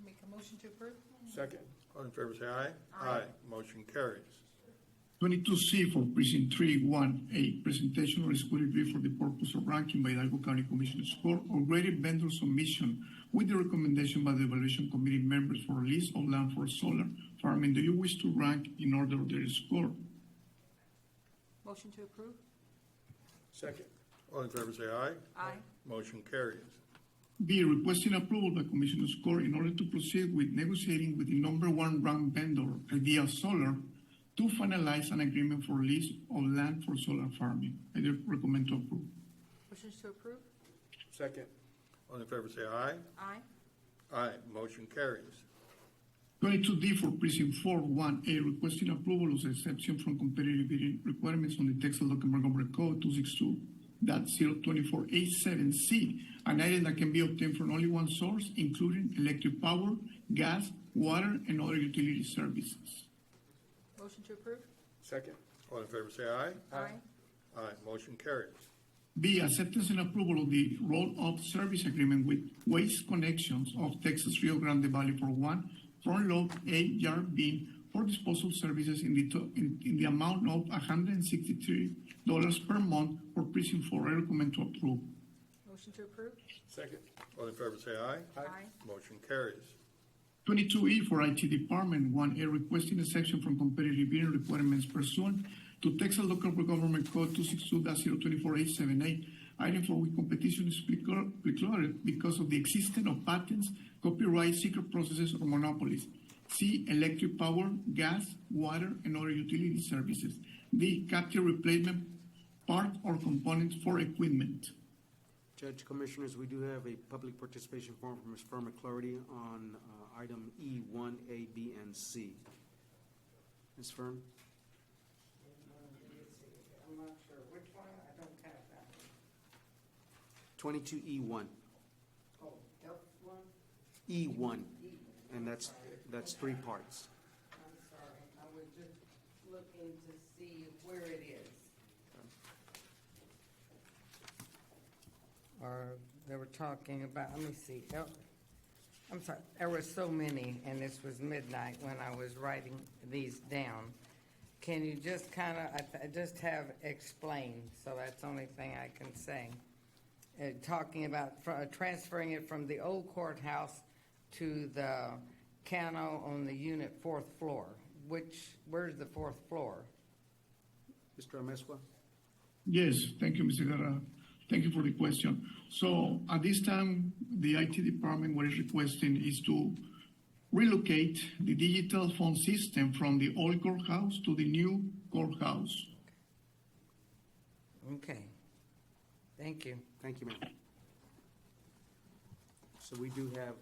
Make a motion to approve. Second. All in favor, say aye. Aye. Motion carries. 22C for Precinct 3, 1A, presentation or school review for the purpose of ranking by Hidalgo County Commission score or graded vendor submission with the recommendation by the evaluation committee members for lease of land for solar farming. Do you wish to rank in order of their score? Motion to approve. Second. All in favor, say aye. Aye. Motion carries. B, requesting approval by Commissioner Score in order to proceed with negotiating with the number 1 ranked vendor, Idea Solar, to finalize an agreement for lease of land for solar farming. I recommend to approve. Motion to approve. Second. All in favor, say aye. Aye. Aye. Motion carries. 22D for Precinct 4, 1A, requesting approval of the exception from competitive bidding requirements on the Texas Local Montgomery Code 262.02487C, an item that can be obtained from only one source, including electric power, gas, water, and other utility services. Motion to approve? Second. All in favor say aye. Aye. Aye. Motion carries. B, acceptance and approval of the roll-up service agreement with Waste Connections of Texas Rio Grande Valley for one front-load A-yard bin for disposal services in the amount of $163 per month for Precinct 4. I recommend to approve. Motion to approve? Second. All in favor say aye. Aye. Motion carries. 22E for IT Department 1A, requesting a section from competitive bidding requirements pursuant to Texas Local Government Code 262.02487A, item for which competition is precluded because of the existence of patents, copyright, secret processes, or monopolies. C, electric power, gas, water, and other utility services. D, capture replacement part or components for equipment. Judge, Commissioners, we do have a public participation form from Ms. Fern McClarty on item E1, A, B, and C. Ms. Fern? I'm not sure which one, I don't have that. 22E1. Oh, F1? E1, and that's three parts. I'm sorry, I was just looking to see where it is. Or they were talking about, let me see, I'm sorry, there were so many, and this was midnight when I was writing these down. Can you just kind of, just have explain, so that's the only thing I can say. Talking about transferring it from the old courthouse to the Cano on the unit 4th floor. Where's the 4th floor? Mr. Amezcua? Yes, thank you, Mr. Guerra. Thank you for the question. So at this time, the IT department, what is requesting is to relocate the digital phone system from the old courthouse to the new courthouse. Okay. Thank you. Thank you, ma'am. So we do have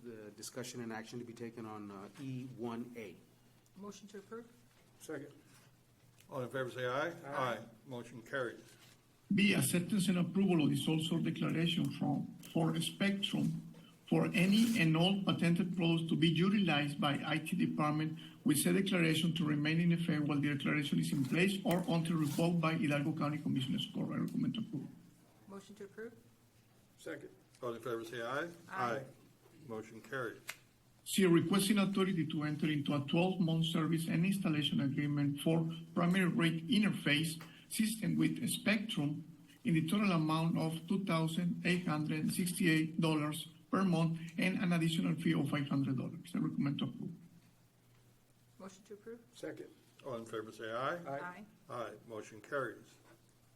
the discussion and action to be taken on E1A. Motion to approve? Second. All in favor say aye. Aye. Motion carries. B, acceptance and approval of the sole source declaration for Spectrum for any and all patented products to be utilized by IT department with said declaration to remain in effect while the declaration is in place or until revoked by Hidalgo County Commissioners Court. I recommend approval. Motion to approve? Second. All in favor say aye. Aye. Motion carries. C, requesting authority to enter into a 12-month service and installation agreement for primary rate interface system with Spectrum in the total amount of $2,868 per month and an additional fee of $500. I recommend to approve. Motion to approve? Second. All in favor say aye. Aye. Aye. Motion carries.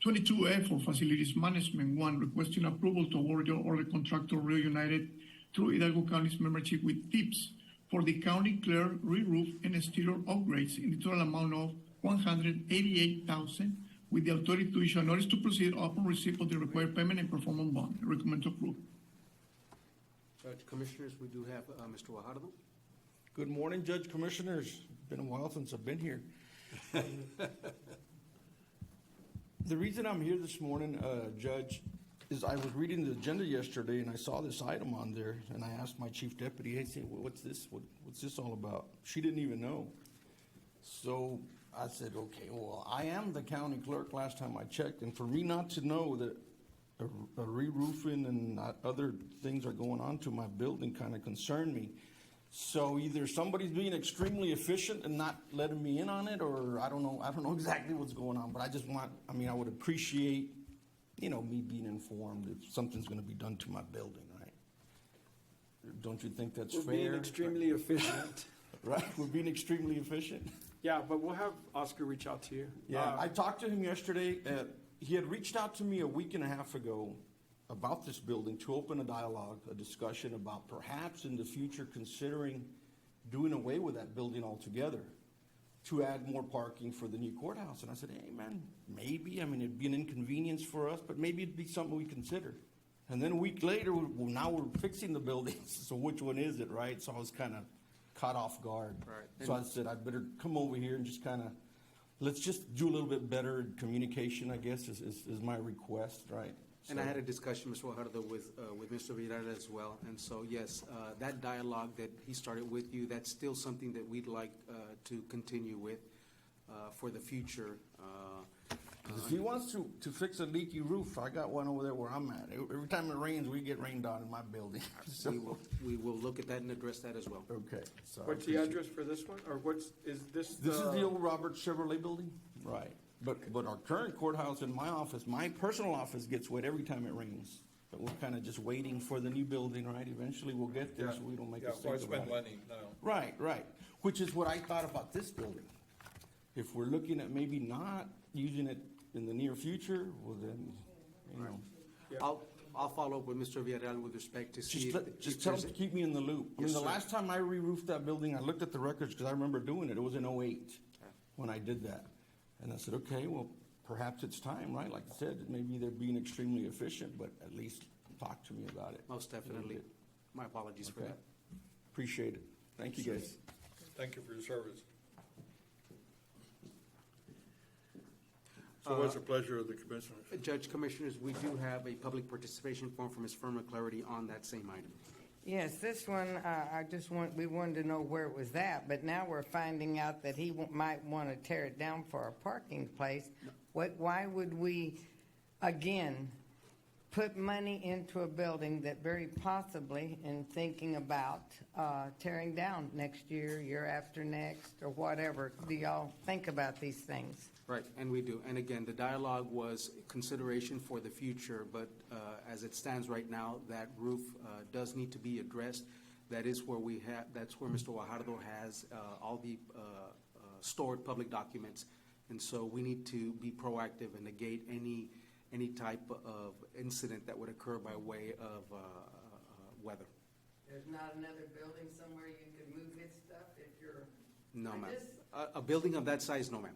22F for Facilities Management 1, requesting approval to award your order contractor Rio United through Hidalgo County's membership with TIPS for the county clear, re-roof, and exterior upgrades in the total amount of $188,000 with the authority to issue a notice to proceed upon receipt of the required payment and performance bond. I recommend to approve. Judge, Commissioners, we do have Mr. Guajardo. Good morning, Judge, Commissioners. Been a while since I've been here. The reason I'm here this morning, Judge, is I was reading the agenda yesterday and I saw this item on there and I asked my chief deputy, hey, what's this? What's this all about? She didn't even know. So I said, okay, well, I am the county clerk last time I checked, and for me not to know that a re-roofing and other things are going on to my building kind of concerned me. So either somebody's being extremely efficient and not letting me in on it, or I don't know exactly what's going on, but I would appreciate, me being informed if something's going to be done to my building, right? Don't you think that's fair? We're being extremely efficient. Right, we're being extremely efficient. Yeah, but we'll have Oscar reach out to you. Yeah, I talked to him yesterday. He had reached out to me a week and a half ago about this building to open a dialogue, a discussion about perhaps in the future considering doing away with that building altogether to add more parking for the new courthouse. And I said, hey, man, maybe. It'd be an inconvenience for us, but maybe it'd be something we consider. And then a week later, now we're fixing the buildings. So which one is it, right? So I was kind of caught off guard. Right. So I said, I better come over here and just kind of, let's just do a little bit better communication, I guess, is my request, right? And So- I had a discussion, Mr. Guajardo, with Mr. Vidal as well. And so, yes, that dialogue that he started with you, that's still something that we'd like to continue with for the future. If he wants to fix a leaky roof, I got one over there where I'm at. Every time it rains, we get rained on in my building. So- We will look at that and address that as well. Okay. So I What's the appreciate address for this one, or is this? This is the old Robert Chevrolet building? Right. But our current courthouse and my office, my personal office gets wet every time it rains. But we're kind of just waiting for the new building, right? Eventually we'll get there so we don't make a why mistake spend about it. money now? Right. Which is what I thought about this building. If we're looking at maybe not using it in the near future, well then, you know. I'll follow up with Mr. Villarreal with respect to see. Just tell them to keep me in the loop. I mean, the last time I re-roofed that building, I looked at the records because I remember doing it. It was in '08 when I did that. And I said, okay, well, perhaps it's time, right? Like I said, maybe they're being extremely efficient, but at least talk to me about it. Most definitely. My apologies for Okay. that. Appreciate it. Thank you, guys. Thank you for your service. So what's the pleasure of the commissioners? Judge, Commissioners, we do have a public participation form from Ms. Firma Clarity on that same item. Yes, this one, we wanted to know where it was at, but now we're finding out that he might want to tear it down for a parking place. Why would we, again, put money into a building that very possibly, in thinking about tearing down next year, year after next, or whatever? Do y'all think about these things? Right, and we do. And again, the dialogue was consideration for the future, but as it stands right now, that roof does need to be addressed. That is where that's where Mr. Guajardo has all the stored public documents. And so we need to be proactive and negate any type of incident that would occur by way of weather. There's not another building somewhere you could move his stuff if you're... No, I ma'am. just- A building of that size, no, ma'am.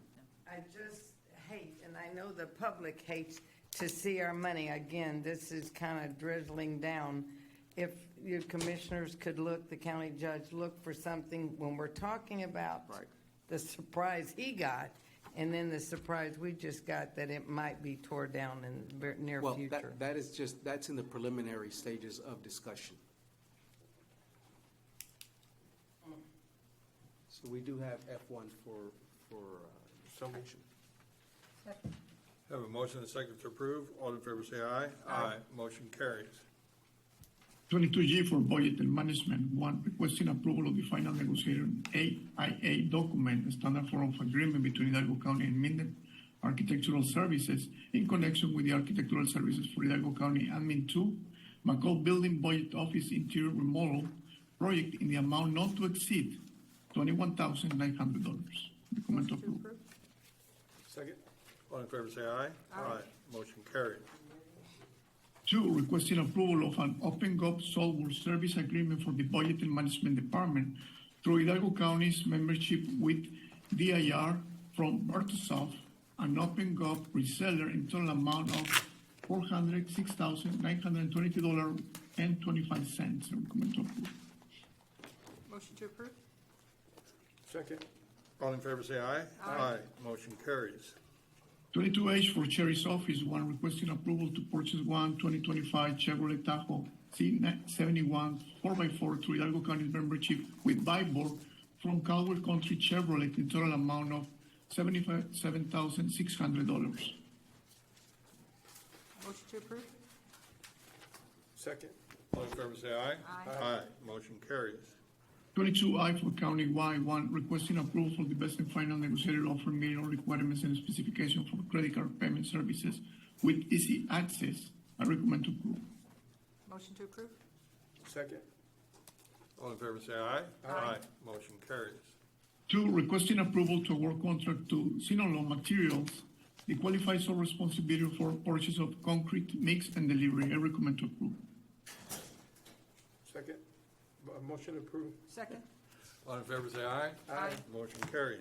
I just hate, and I know the public hates to see our money. Again, this is kind of drizzling down. If your commissioners could look, the county judge, look for something when we're talking about the surprise he got, and then the surprise we just got that it might be tore down in the near Well, future. that's in the preliminary stages of discussion. So we do have F1 for action. Have a motion and a second to approve. All in favor say aye. Aye. Motion carries. 22G for budget and management, one, requesting approval of the final negotiated AIA document, standard form of agreement between Hidalgo County and Minden Architectural Services in connection with the architectural services for Hidalgo County Admin 2, McCall Building Budget Office Interior Remodel Project in the amount not to exceed $21,900. Recommend to approve. Second. All in favor say aye. Aye. Motion carries. 2, requesting approval of an OpenGov software service agreement for the Budget and Management Department through Hidalgo County's membership with DIR from Bertosoft, an OpenGov reseller, in total amount of $406,922.25. Recommend to approve. Motion to approve? Second. All in favor say aye. Aye. Motion carries. 22H for Sheriff's Office, one, requesting approval to purchase one 2025 Chevrolet Tahoe C71 4x4 through Hidalgo County's membership with Bybor from Caldwell Country Chevrolet in total amount of $77,600. Motion to approve? Second. All in favor say aye. Aye. Motion carries. 22I for Countywide, one, requesting approval for the best and final negotiated offer meeting all requirements and specifications for credit card payment services with easy access. I recommend to approve. Motion to approve? Second. All in favor say aye. Aye. Motion carries. 2, requesting approval to award contract to Sinolo Materials, the qualified sole responsibility for purchase of concrete mix and delivery. I recommend to approve. Second. Motion approved. Second. All in favor say aye. Aye. Motion carries.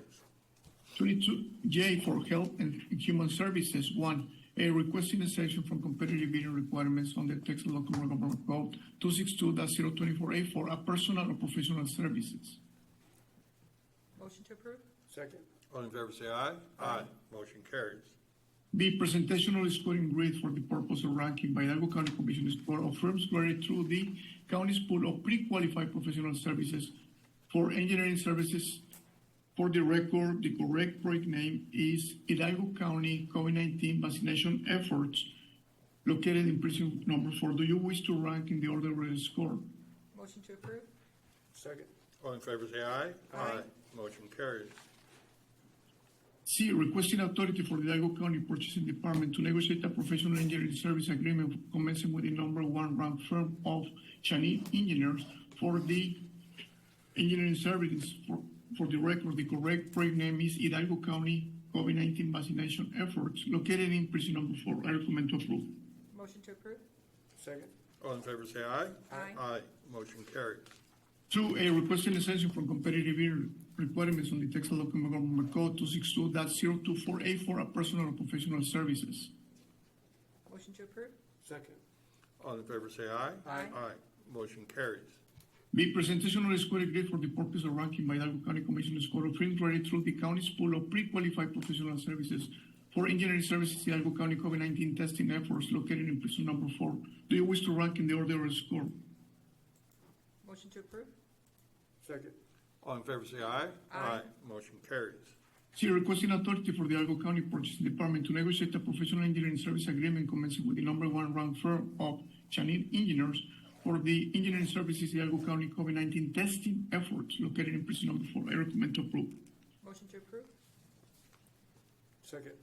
22J for Health and Human Services, 1, a requesting a section from competitive bidding requirements on the Texas Local Government Code 262.024A for a personal or professional services. Motion to approve? Second. All in favor say aye. Aye. Motion carries. B, presentation of the scoring grid for the purpose of ranking by Hidalgo County Commission score of firms graded through the county's pool of pre-qualified professional services for engineering services. For the record, the correct project name is Hidalgo County COVID-19 vaccination efforts located in precinct number 4. Do you wish to rank in the order of the score? Motion to approve? Second. All in favor say aye. Aye. Motion carries. C, requesting authority for the Hidalgo County Purchasing Department to negotiate a professional engineering service agreement commencing with the number 1 ranked firm of Chanine Engineers for the engineering services. For the record, the correct project name is Hidalgo County COVID-19 vaccination efforts located in precinct number 4. I recommend to approve. Motion to approve? Second. All in favor say aye. Aye. Aye. Motion carries. 2A, requesting exemption from competitive bidding requirements on the Texas Local Government Code 262.024A for a personal or professional services. Motion to approve? Second. All in favor say aye. Aye. Aye. Motion carries. B, presentation of the scoring grid for the purpose of ranking by Hidalgo County Commission score of firms graded through the county's pool of pre-qualified professional services for engineering services Hidalgo County COVID-19 testing efforts located in precinct number 4. Do you wish to rank in the order of the score? Motion to approve? Second. All in favor say aye. Aye. Motion carries. C, requesting authority for the Hidalgo County Purchasing Department to negotiate a professional engineering service agreement commencing with the number 1 ranked firm of Chanine Engineers for the engineering services Hidalgo County COVID-19 testing efforts located in precinct number 4. I recommend to approve. Motion to approve? Second.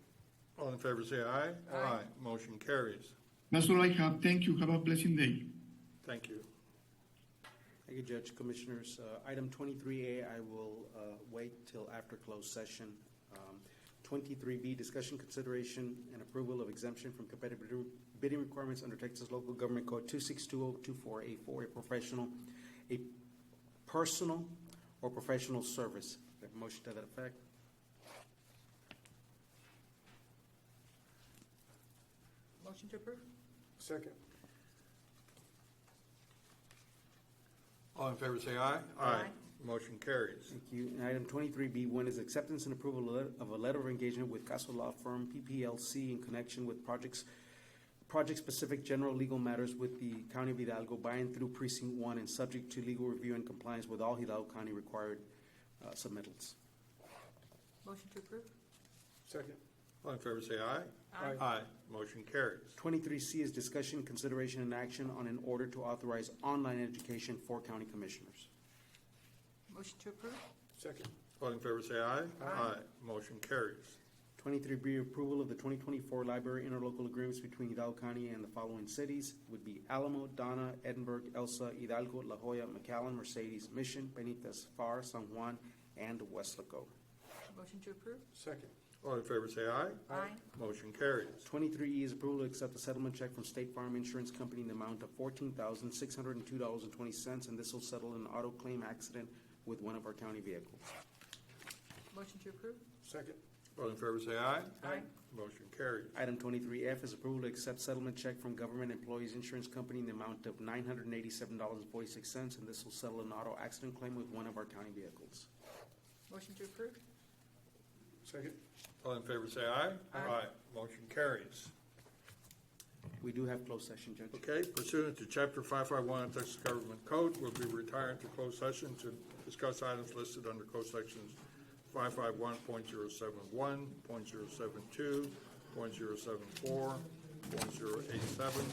All in favor say aye. Aye. Motion carries. That's all I have. Thank you. Have a blessing day. Thank you. Thank you, Judge. Commissioners, item 23A, I will wait till after closed session. 23B, discussion, consideration, and approval of exemption from competitive bidding requirements under Texas Local Government Code 262.024A4, a personal or professional service. We have a motion to that effect. Motion to approve? Second. All in favor say aye. Aye. Motion carries. Thank you. And item 23B1 is acceptance and approval of a letter of engagement with Caso Law Firm PPLC in connection with project-specific general legal matters with the County of Hidalgo by and through Precinct 1 and subject to legal review and compliance with all Hidalgo County required submittals. Motion to approve? Second. All in favor say aye. Aye. Aye. Motion carries. 23C is discussion, consideration, and action on an order to authorize online education for county commissioners. Motion to approve? Second. All in favor say aye. Aye. Motion carries. 23B, approval of the 2024 library interlocal agreements between Hidalgo County and the following cities would be Alamo, Donna, Edinburgh, Elsa, Hidalgo, La Joya, McAllen, Mercedes, Mission, Benitez, FAR, San Juan, and Westlaco. Motion to approve? Second. All in favor say aye. Aye. Motion carries. 23E is approval to accept a settlement check from State Farm Insurance Company in the amount of $14,602.20, and this will settle an auto claim accident with one of our county vehicles. Motion to approve? Second. All in favor say aye. Aye. Motion carries. Item 23F is approval to accept settlement check from Government Employees Insurance Company in the amount of $987.46, and this will settle an auto accident claim with one of our county vehicles. Motion to approve? Second. All in favor say aye. Aye. Motion carries. We do have closed session, Judge. Okay, pursuant to Chapter 551 of Texas Government Code, we'll be retiring to closed session to discuss items listed under code sections 551.071, .072, .074, .087.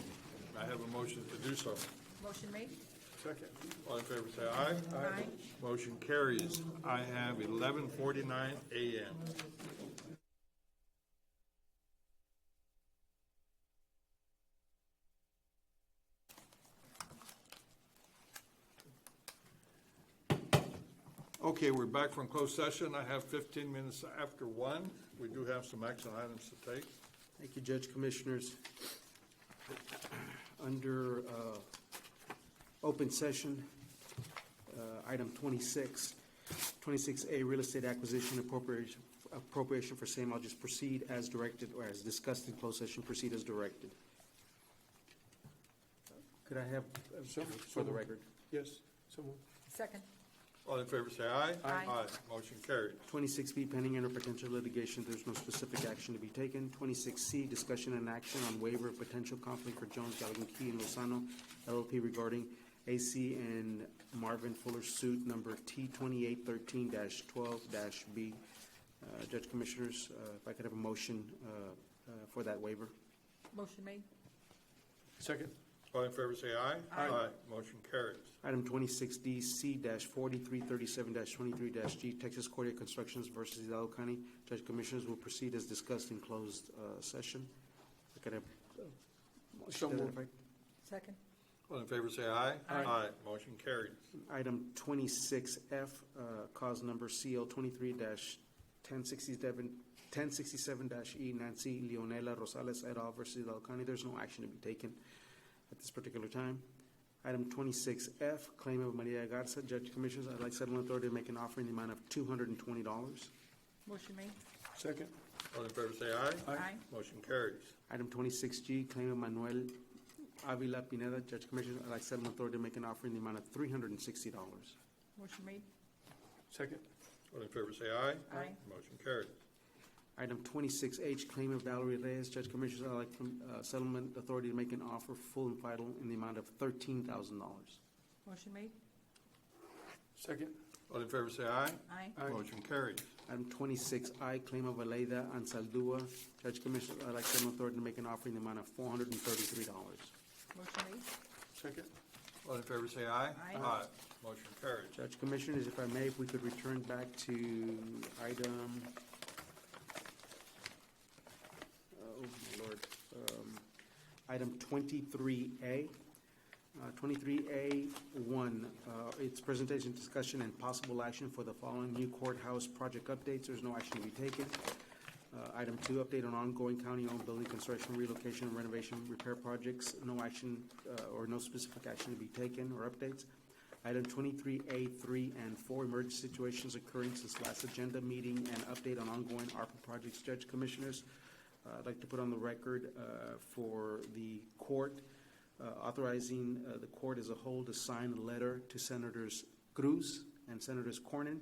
I have a motion to do so. Motion made? Second. All in favor say aye. Aye. Motion carries. I have 11:49 a.m. Okay, we're back from closed session. I have 15 minutes after 1. We do have some action items to take. Thank you, Judge. Commissioners. Under open session, item 26A, real estate acquisition appropriation for same. I'll just proceed as directed, or as discussed in closed session, proceed as directed. Could I have, for the record? Yes. So moved. Second. All in favor say aye. Aye. Motion carries. 26B, pending and or potential litigation, there's no specific action to be taken. 26C, discussion and action on waiver of potential conflict for Jones, Gallagher, Key, and Lozano LLP regarding AC and Marvin Fuller suit number T2813-12-B. Judge Commissioners, if I could have a motion for that waiver. Motion made. Second. All in favor say aye. Aye. Motion carries. Item 26D-C-4337-23-G, Texas Cordia Constructions versus Hidalgo County. Judge Commissioners will proceed as discussed in closed session. I could have So to that moved. effect. Second. All in favor say aye. Aye. Motion carries. Item 26F, cause number CL 23-1067-E, Nancy Leonela Rosales et al. Versus Hidalgo County. There's no action to be taken at this particular time. Item 26F, claim of Maria Garza. Judge Commissioners, I'd like settlement authority to make an offer in the amount of $220. Motion made. Second. All in favor say aye. Aye. Motion carries. Item 26G, claim of Manuel Avila Pineda. Judge Commissioners, I'd like settlement authority to make an offer in the amount of $360. Motion made. Second. All in favor say aye. Aye. Motion carries. Item 26H, claim of Valerie Reyes. Judge Commissioners, I'd like settlement authority to make an offer full and final in the amount of $13,000. Motion made. Second. All in favor say aye. Aye. Motion carries. Item 26I, claim of Aleida Ansaldua. Judge Commissioners, I'd like settlement authority to make an offer in the amount of $433. Motion made. Second. All in favor say aye. Aye. Motion carries. Judge Commissioners, if I may, if we could return back to item, oh my lord, item 23A. 23A1, it's presentation, discussion, and possible action for the following new courthouse project updates. There's no action to be taken. Item 2, update on ongoing county-owned building construction, relocation, renovation, repair projects. No action or no specific action to be taken or updates. Item 23A3 and 4, emergency situations occurring since last agenda meeting and update on ongoing ARPA projects. Judge Commissioners, I'd like to put on the record for the court authorizing the court as a whole to sign a letter to Senators Cruz and Senators Cornyn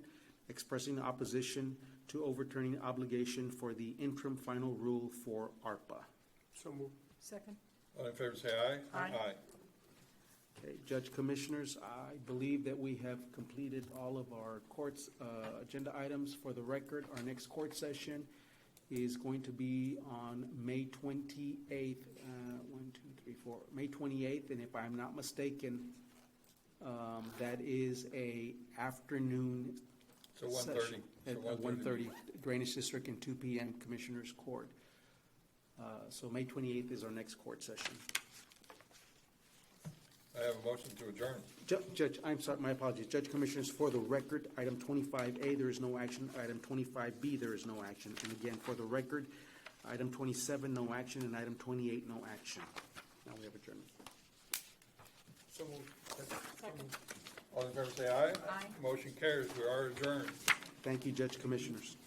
expressing opposition to overturning obligation for the interim final rule for ARPA. So moved. Second. All in favor say aye. Aye. Okay, Judge Commissioners, I believe that we have completed all of our court's agenda items. For the record, our next court session is going to be on May 28th, May 28th, and if I'm not mistaken, that is a afternoon So 1:30. session So at 1:30, Drainage District and 2 p.m. Commissioners Court. So May 28th is our next court session. I have a motion to adjourn. Judge, I'm sorry, my apologies. Judge Commissioners, for the record, item 25A, there is no action. Item 25B, there is no action. And again, for the record, item 27, no action, and item 28, no action. Now we have adjournment. So moved. All in favor say aye. Aye. Motion carries. We are adjourned. Thank you, Judge Commissioners.